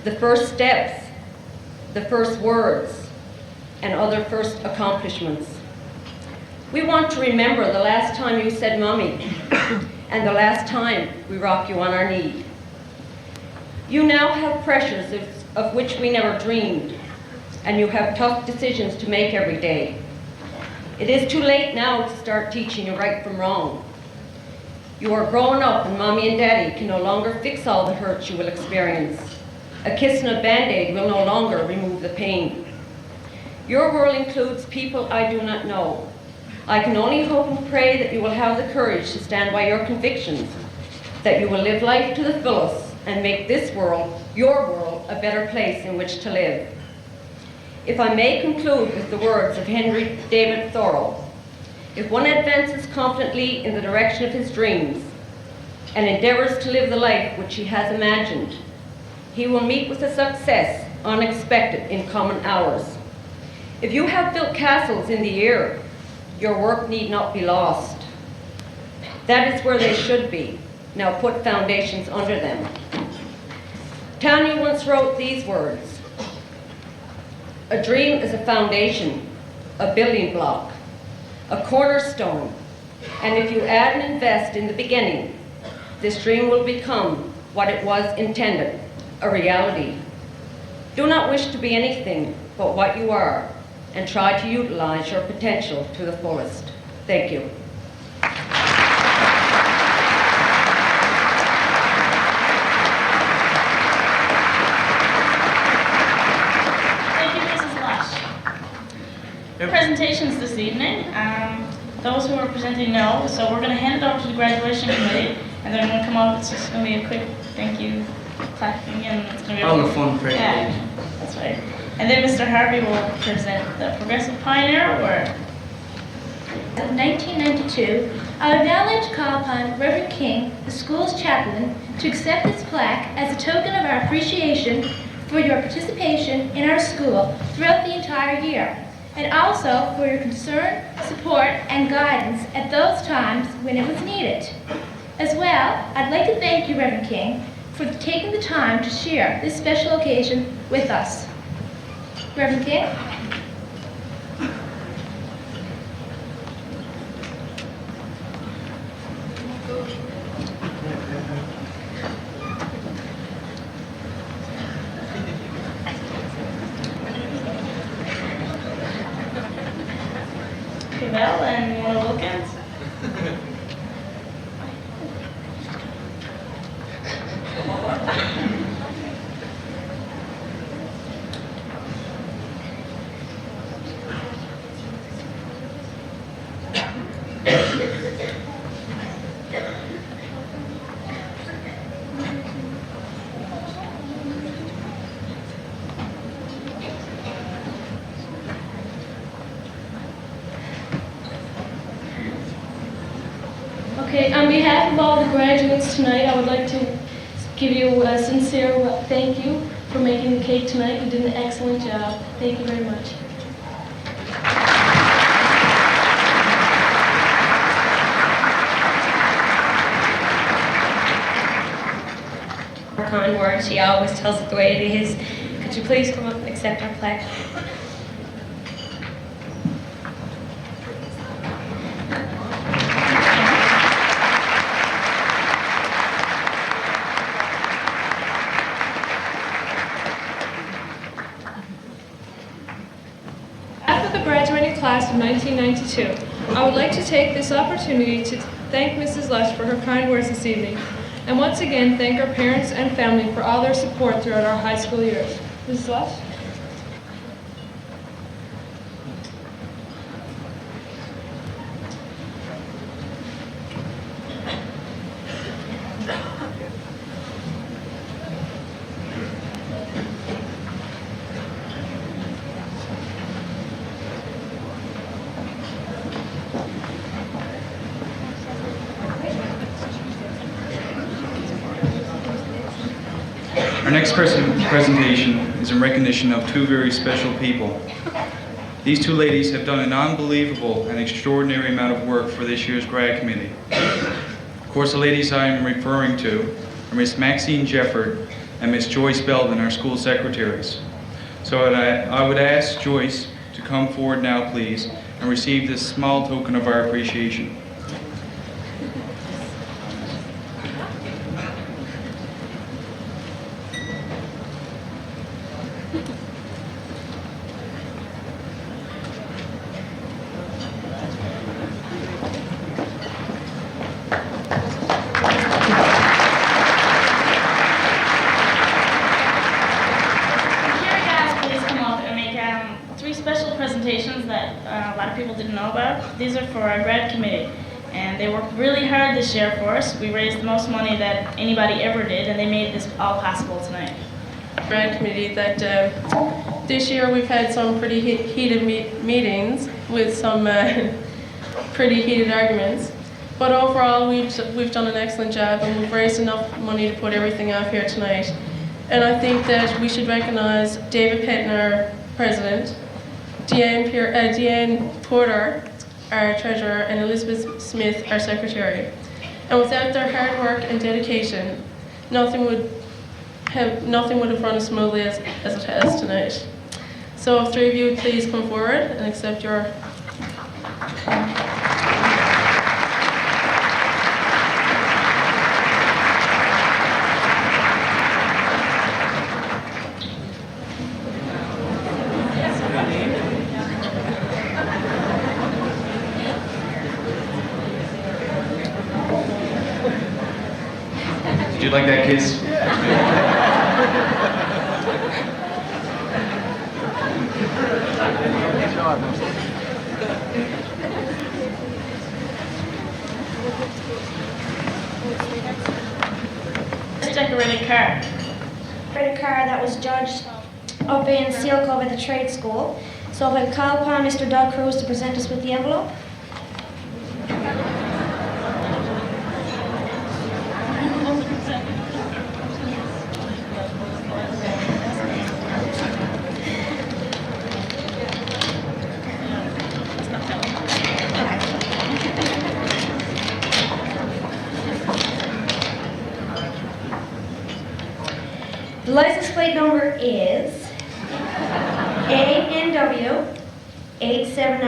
Speaker 13: the first steps, the first words, and other first accomplishments. We want to remember the last time you said mommy, and the last time we rocked you on our knee. You now have pressures of which we never dreamed, and you have tough decisions to make every day. It is too late now to start teaching you right from wrong. You are growing up and mommy and daddy can no longer fix all the hurts you will experience. A kiss and a Band-Aid will no longer remove the pain. Your world includes people I do not know. I can only hope and pray that you will have the courage to stand by your convictions, that you will live life to the fullest and make this world, your world, a better place in which to live. If I may conclude with the words of Henry David Thoreau, if one advances confidently in the direction of his dreams and endeavors to live the life which he has imagined, he will meet with a success unexpected in common hours. If you have built castles in the air, your work need not be lost. That is where they should be. Now put foundations under them. Tanya once wrote these words: a dream is a foundation, a building block, a cornerstone, and if you add and invest in the beginning, this dream will become what it was intended, a reality. Do not wish to be anything but what you are, and try to utilize your potential to the fullest. Thank you.
Speaker 4: Presentations this evening. Those who are presenting know, so we're going to hand it over to the graduation committee, and they're going to come up. It's just going to be a quick thank you, clapping, and it's going to be
Speaker 5: all the fun presentation.
Speaker 4: Yeah, that's right. And then Mr. Harvey will present the Progressive Pioneer Award.
Speaker 14: In 1992, I would now like to call upon Reverend King, the school's chaplain, to accept this plaque as a token of our appreciation for your participation in our school throughout the entire year, and also for your concern, support, and guidance at those times when it was needed. As well, I'd like to thank you, Reverend King, for taking the time to share this special occasion with us. Reverend King?
Speaker 4: Okay, Val, and you want to look at?
Speaker 7: Okay, on behalf of all the graduates tonight, I would like to give you a sincere thank you for making the cake tonight. You did an excellent job. Thank you very much.
Speaker 15: Kind words. She always tells it the way it is. Could you please come up and accept our plaque?
Speaker 7: After the graduating class of 1992, I would like to take this opportunity to thank Mrs. Lush for her kind words this evening, and once again thank our parents and family for all their support throughout our high school years. Mrs. Lush?
Speaker 16: Our next presentation is in recognition of two very special people. These two ladies have done an unbelievable and extraordinary amount of work for this year's grad committee. Of course, the ladies I am referring to are Miss Maxine Jefford and Miss Joyce Belden, our school secretaries. So I would ask Joyce to come forward now, please, and receive this small token of our appreciation.
Speaker 4: These are for our grad committee, and they worked really hard this year for us. We raised the most money that anybody ever did, and they made this all possible tonight.
Speaker 8: Grad committee that this year we've had some pretty heated meetings with some pretty heated arguments, but overall we've done an excellent job, and we've raised enough money to put everything off here tonight. And I think that we should recognize David Petton, our president, Deanne Porter, our treasurer, and Elizabeth Smith, our secretary. And without their hard work and dedication, nothing would have run as smoothly as it has tonight. So if three of you would please come forward and accept your
Speaker 16: Did you like that kiss?
Speaker 4: Let's decorate a car.
Speaker 14: Decorate a car that was judged up in Seal Cove at the trade school. So if I call upon Mr. Doug Cruz to present us with the envelope. The license plate number is ANW 870.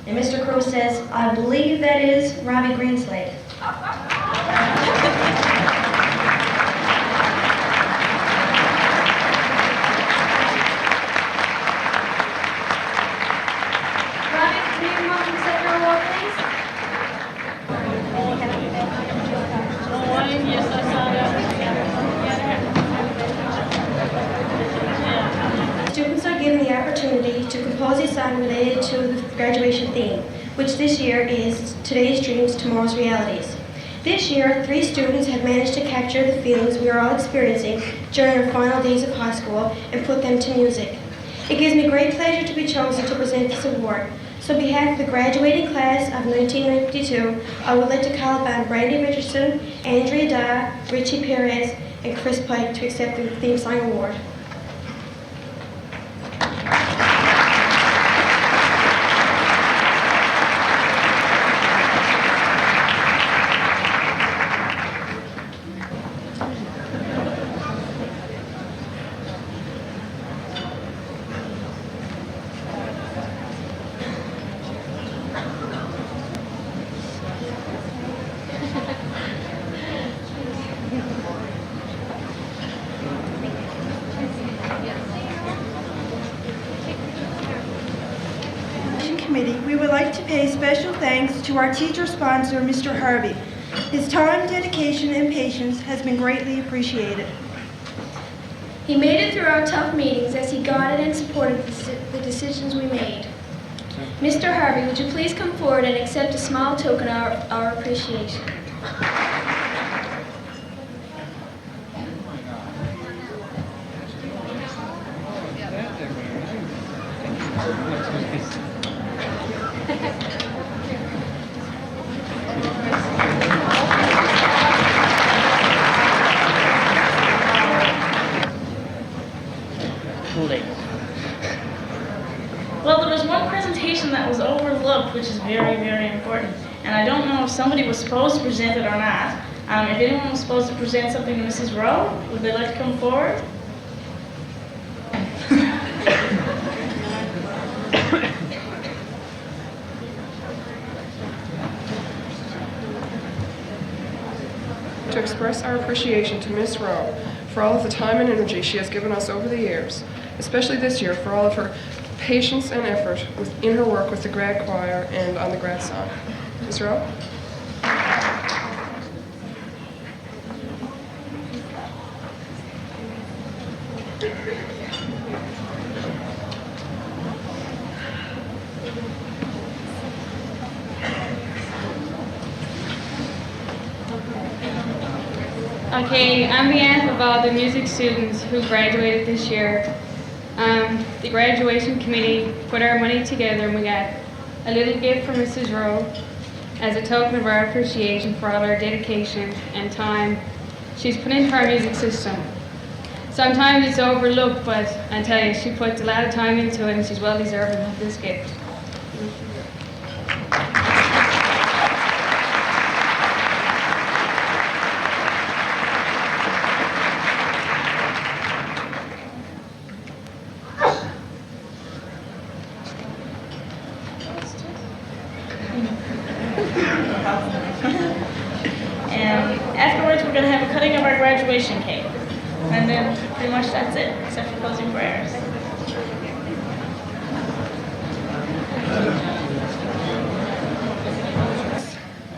Speaker 14: And Mr. Cruz says, I believe that is Robbie Greenslade. Robbie, can you come up and accept your award, please?
Speaker 4: Yes, I saw that.
Speaker 14: Students are given the opportunity to compose a song related to the graduation theme, which this year is Today's Dreams, Tomorrow's Realities. This year, 3 students have managed to capture the feelings we are all experiencing during our final days of high school and put them to music. It gives me great pleasure to be chosen to present this award. So on behalf of the graduating class of 1992, I would like to call upon Brandy Richardson, Andrea Daw, Richie Perez, and Chris Pike to accept the theme song award.
Speaker 17: Committee, we would like to pay special thanks to our teacher sponsor, Mr. Harvey. His time, dedication, and patience has been greatly appreciated.
Speaker 14: He made it through our tough meetings as he guided and supported the decisions we made. Mr. Harvey, would you please come forward and accept a small token of our appreciation?
Speaker 4: out, which is very, very important. And I don't know if somebody was supposed to present it or not. If anyone was supposed to present something to Mrs. Rowe, would they like to come forward?
Speaker 18: To express our appreciation to Miss Rowe for all of the time and energy she has given us over the years, especially this year for all of her patience and effort in her work with the grad choir and on the grad song. Ms. Rowe?
Speaker 19: Okay, on behalf of all the music students who graduated this year, the graduation committee put our money together and we got a little gift from Mrs. Rowe as a token of our appreciation for all her dedication and time she's put into our music system. Sometimes it's overlooked, but I tell you, she puts a lot of time into it and she's well deserving of this gift.
Speaker 4: And afterwards, we're going to have a cutting of our graduation cake. And then pretty much that's it, except for closing prayers.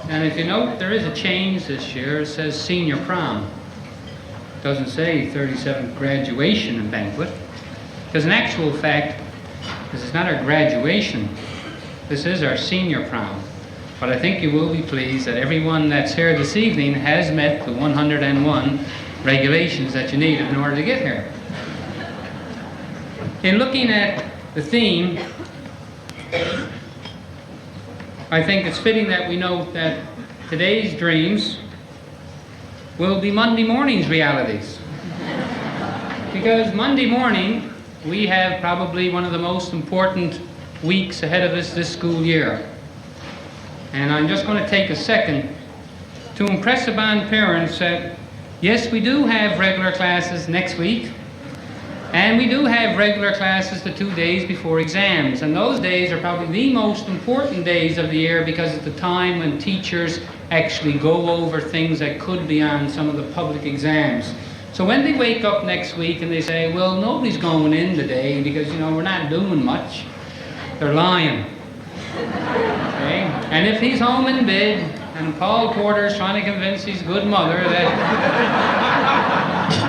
Speaker 20: And if you note, there is a change this year. It says senior prom. It doesn't say 37th graduation and banquet. Because in actual fact, this is not our graduation. This is our senior prom. But I think you will be pleased that everyone that's here this evening has met the 101 regulations that you needed in order to get here. In looking at the theme, I think it's fitting that we note that today's dreams will be Monday morning's realities. Because Monday morning, we have probably one of the most important weeks ahead of us this school year. And I'm just going to take a second to impress upon parents that, yes, we do have regular classes next week, and we do have regular classes the 2 days before exams. And those days are probably the most important days of the year because it's the time when teachers actually go over things that could be on some of the public exams. So when they wake up next week and they say, well, nobody's going in today because, you know, we're not doing much, they're lying. Okay? And if he's home in bed and Paul Porter's trying to convince his good mother that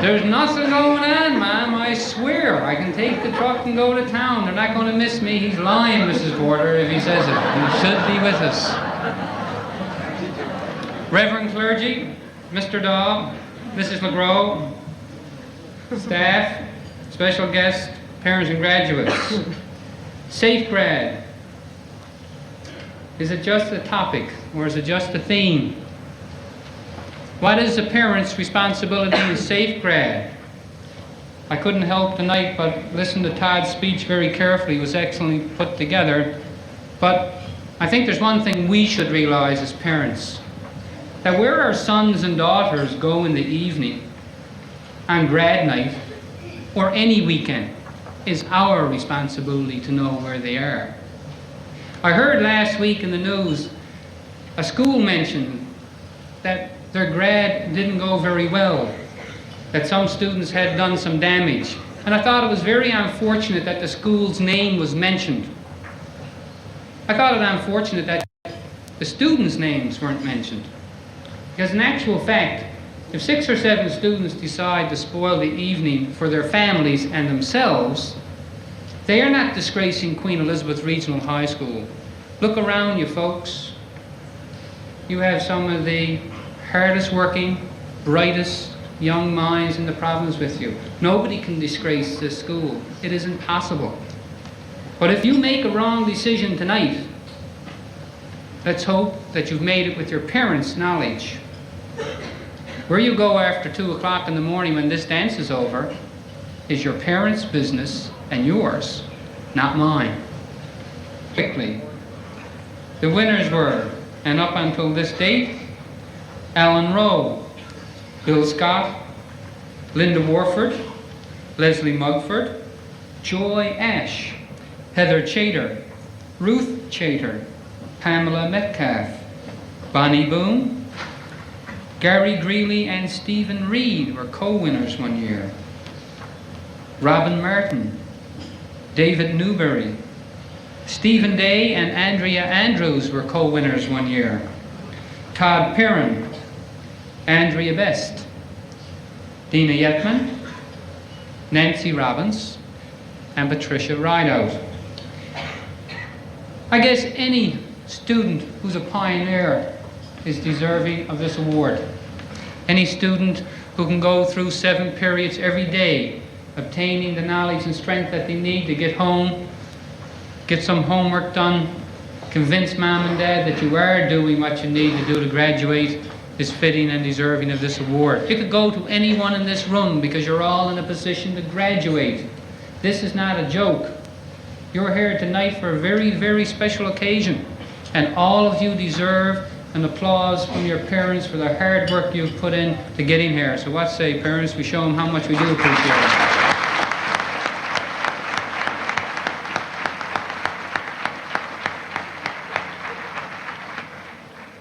Speaker 20: there's nothing going on, Mom, I swear, I can take the truck and go to town. They're not going to miss me. He's lying, Mrs. Porter, if he says it. He should be with us. Reverend clergy, Mr. Daub, Mrs. LeGros, staff, special guests, parents and graduates. Safe grad. Is it just a topic or is it just a theme? What is the parent's responsibility in safe grad? I couldn't help tonight but listen to Todd's speech very carefully. It was excellently put together. But I think there's one thing we should realize as parents, that where our sons and daughters go in the evening, on grad night, or any weekend, is our responsibility to know where they are. I heard last week in the news, a school mentioned that their grad didn't go very well, that some students had done some damage. And I thought it was very unfortunate that the school's name was mentioned. I thought it unfortunate that the students' names weren't mentioned. Because in actual fact, if 6 or 7 students decide to spoil the evening for their families and themselves, they are not disgracing Queen Elizabeth Regional High School. Look around you, folks. You have some of the hardest working, brightest young minds in the province with you. Nobody can disgrace this school. It is impossible. But if you make a wrong decision tonight, let's hope that you've made it with your parents' knowledge. Where you go after 2 o'clock in the morning when this dance is over is your parents' business and yours, not mine. Quickly, The winners were, and up until this date, Alan Rowe, Bill Scott, Linda Warford, Leslie Mugford, Joy Ash, Heather Chater, Ruth Chater, Pamela Metcalf, Bonnie Boone, Gary Greeley and Stephen Reed were co-winners one year. Robin Martin, David Newberry, Stephen Day and Andrea Andrews were co-winners one year. Todd Perrin, Andrea Best, Dina Yetman, Nancy Robbins, and Patricia Rideout. I guess any student who's a pioneer is deserving of this award. Any student who can go through 7 periods every day, obtaining the knowledge and strength that they need to get home, get some homework done, convince mom and dad that you are doing what you need to do to graduate, is fitting and deserving of this award. You could go to anyone in this room because you're all in a position to graduate. This is not a joke. You're here tonight for a very, very special occasion, and all of you deserve an applause from your parents for the hard work you've put in to getting here. So what say, parents? We show them how much we do appreciate it.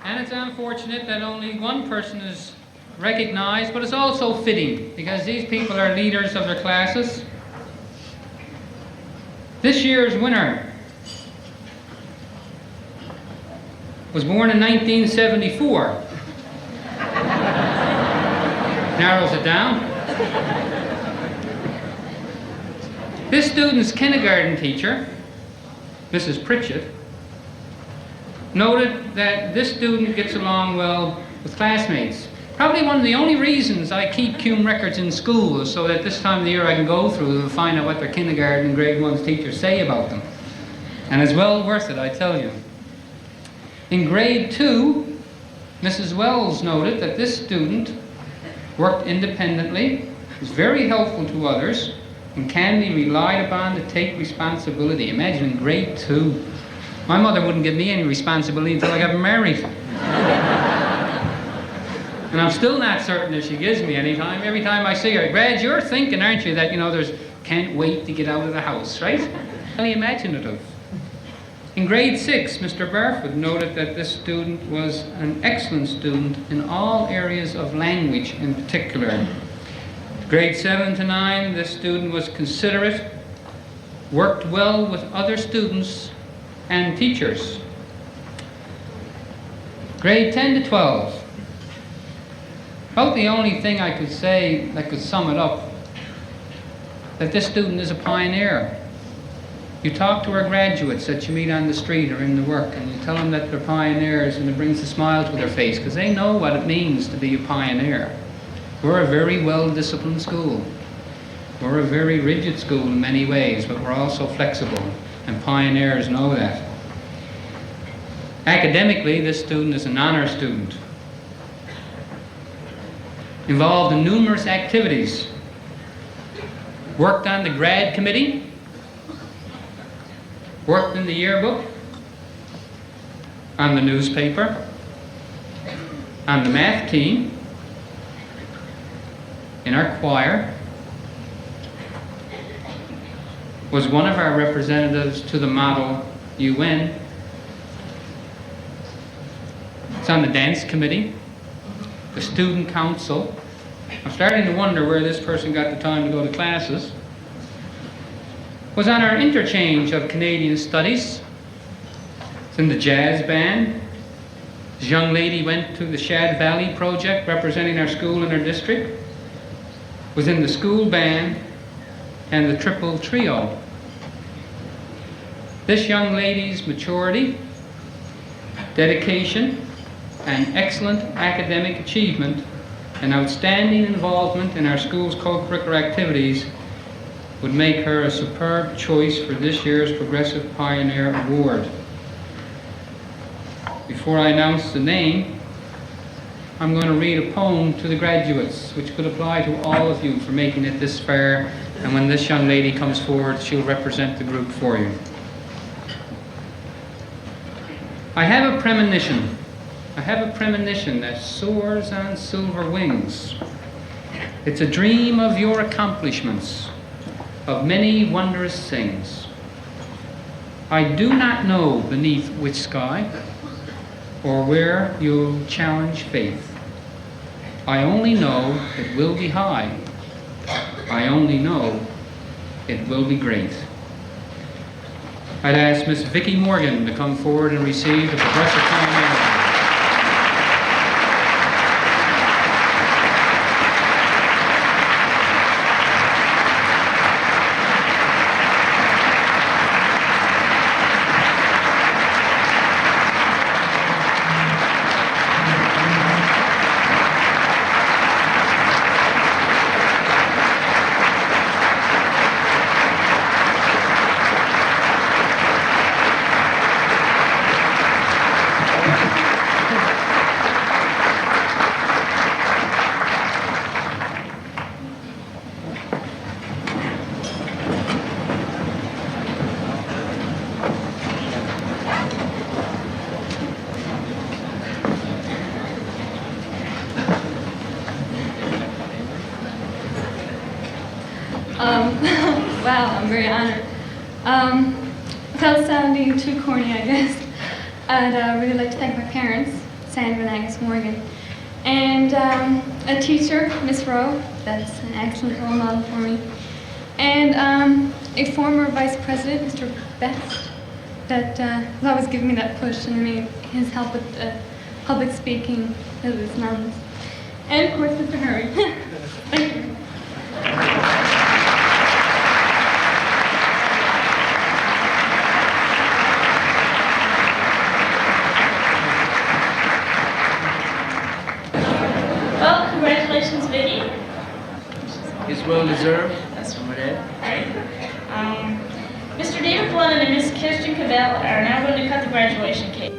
Speaker 20: And it's unfortunate that only one person is recognized, but it's also fitting because these people are leaders of their classes. This year's winner was born in 1974. Narrows it down. This student's kindergarten teacher, Mrs. Pritchett, noted that this student gets along well with classmates. Probably one of the only reasons I keep CUME records in school is so that this time of the year I can go through them and find out what their kindergarten and grade 1's teachers say about them. And it's well worth it, I tell you. In grade 2, Mrs. Wells noted that this student worked independently, was very helpful to others, and can be relied upon to take responsibility. Imagine in grade 2. My mother wouldn't give me any responsibility until I got married. And I'm still not certain if she gives me any time. Every time I see her, Grad, you're thinking, aren't you, that, there's can't wait to get out of the house, right? Highly imaginative. In grade 6, Mr. Barfoot noted that this student was an excellent student in all areas of language in particular. Grade 7 to 9, this student was considerate, worked well with other students and teachers. Grade 10 to 12. About the only thing I could say that could sum it up, that this student is a pioneer. You talk to our graduates that you meet on the street or in the work, and you tell them that they're pioneers, and it brings a smile to their face because they know what it means to be a pioneer. We're a very well-disciplined school. We're a very rigid school in many ways, but we're also flexible, and pioneers know that. Academically, this student is an honor student, involved in numerous activities, worked on the grad committee, worked in the yearbook, on the newspaper, on the math team, in our choir, was one of our representatives to the Model UN. It's on the dance committee, the student council. I'm starting to wonder where this person got the time to go to classes. Was on our interchange of Canadian studies. It's in the jazz band. This young lady went to the Shad Valley project representing our school in our district. Was in the school band and the triple trio. This young lady's maturity, dedication, and excellent academic achievement and outstanding involvement in our school's co-curricular activities would make her a superb choice for this year's Progressive Pioneer Award. Before I announce the name, I'm going to read a poem to the graduates, which could apply to all of you for making it this far, and when this young lady comes forward, she'll represent the group for you. I have a premonition. I have a premonition that soars on silver wings. It's a dream of your accomplishments, of many wondrous things. I do not know beneath which sky or where you'll challenge faith. I only know it will be high. I only know it will be great. I'd ask Miss Vicki Morgan to come forward and receive the Progressive Pioneer Award.
Speaker 10: Wow, I'm very honored. Without sounding too corny, I guess, I'd really like to thank my parents, Sandra and Agnes Morgan, and a teacher, Miss Rowe, that's an excellent role model for me, and a former vice president, Mr. Best, that has always given me that push, and I mean, his help with public speaking is enormous. And of course, Mr. Hurry. Thank you.
Speaker 4: Well, congratulations, Vicki.
Speaker 5: It's well deserved. That's from my dad.
Speaker 4: Mr. David Blunden and Miss Kirsten Cavell are now going to cut the graduation cake.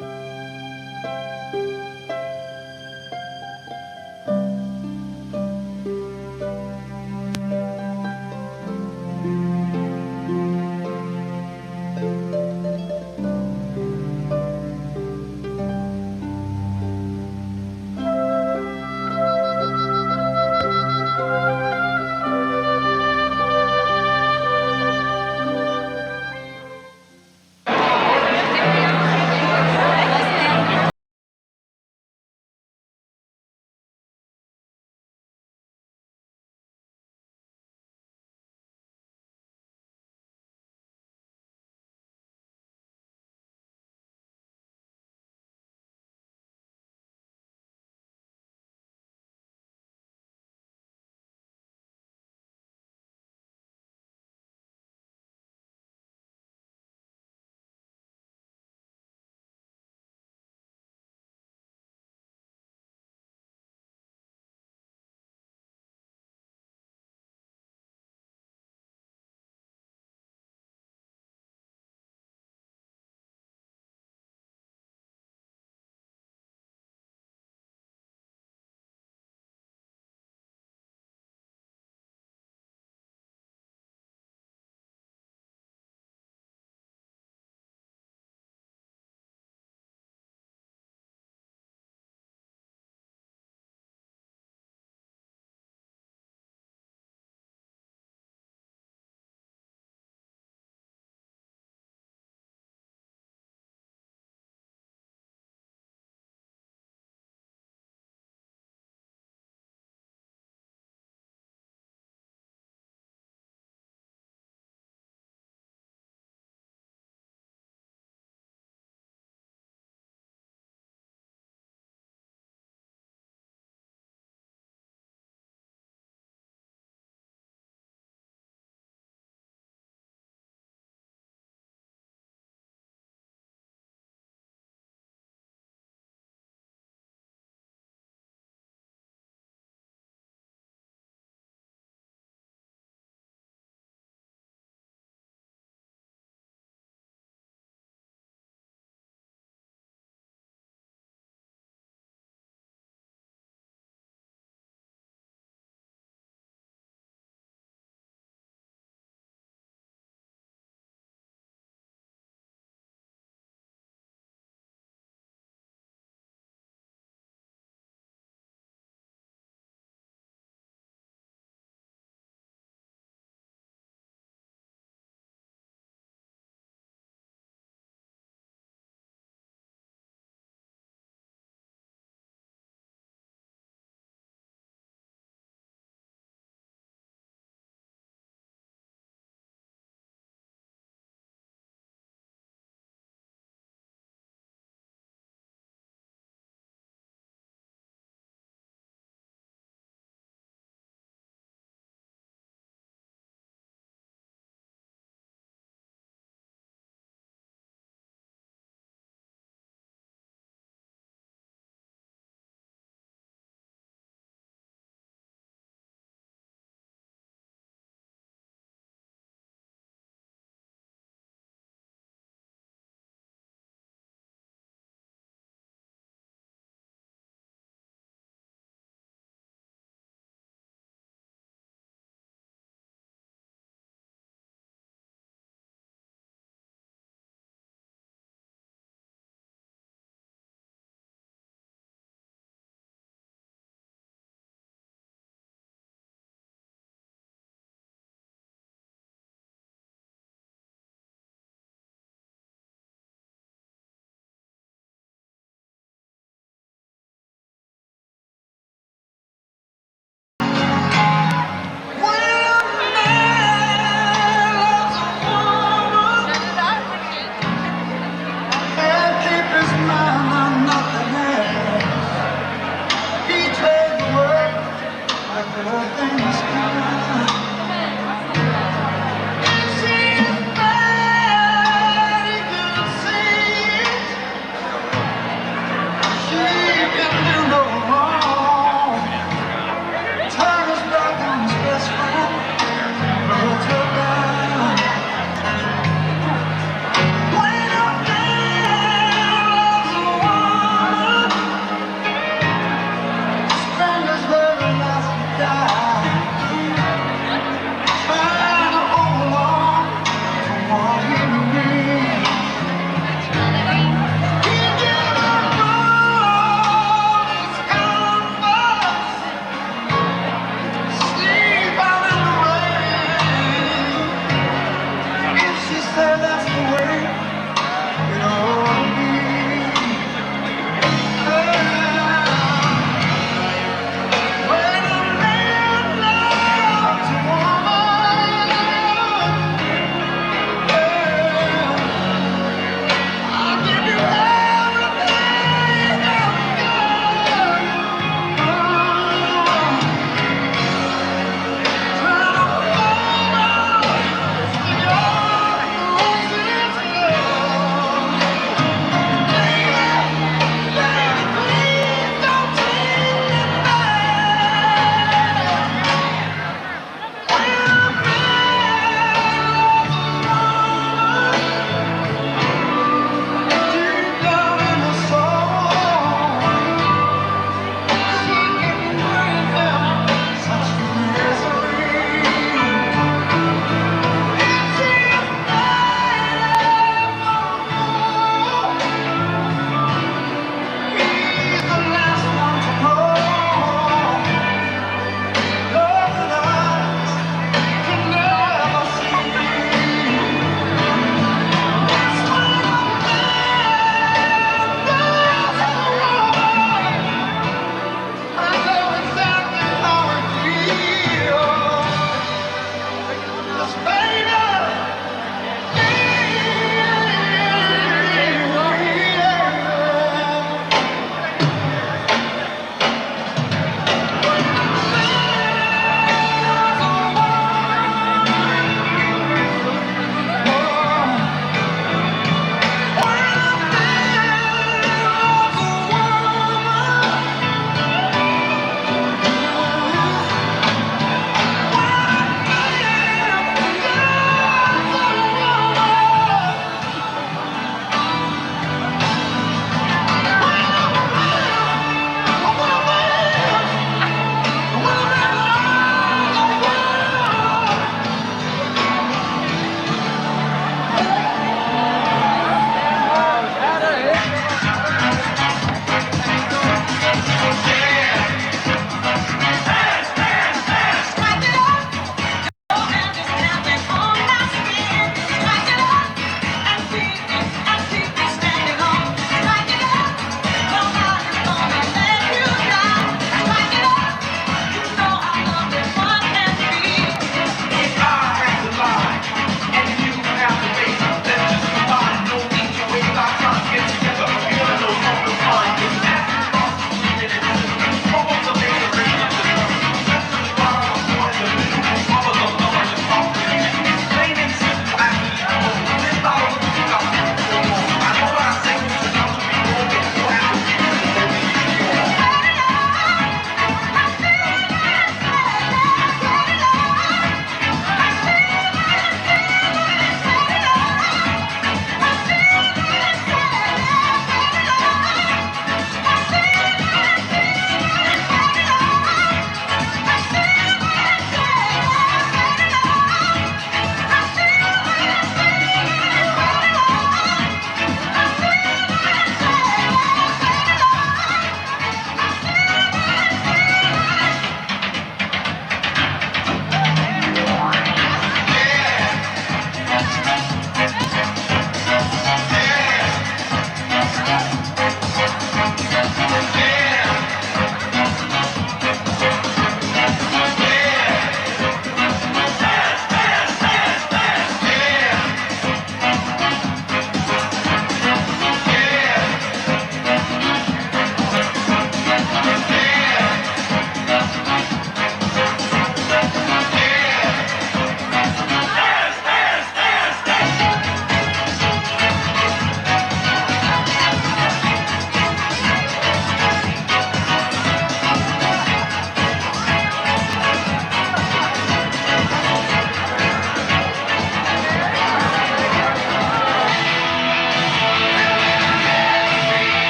Speaker 2: got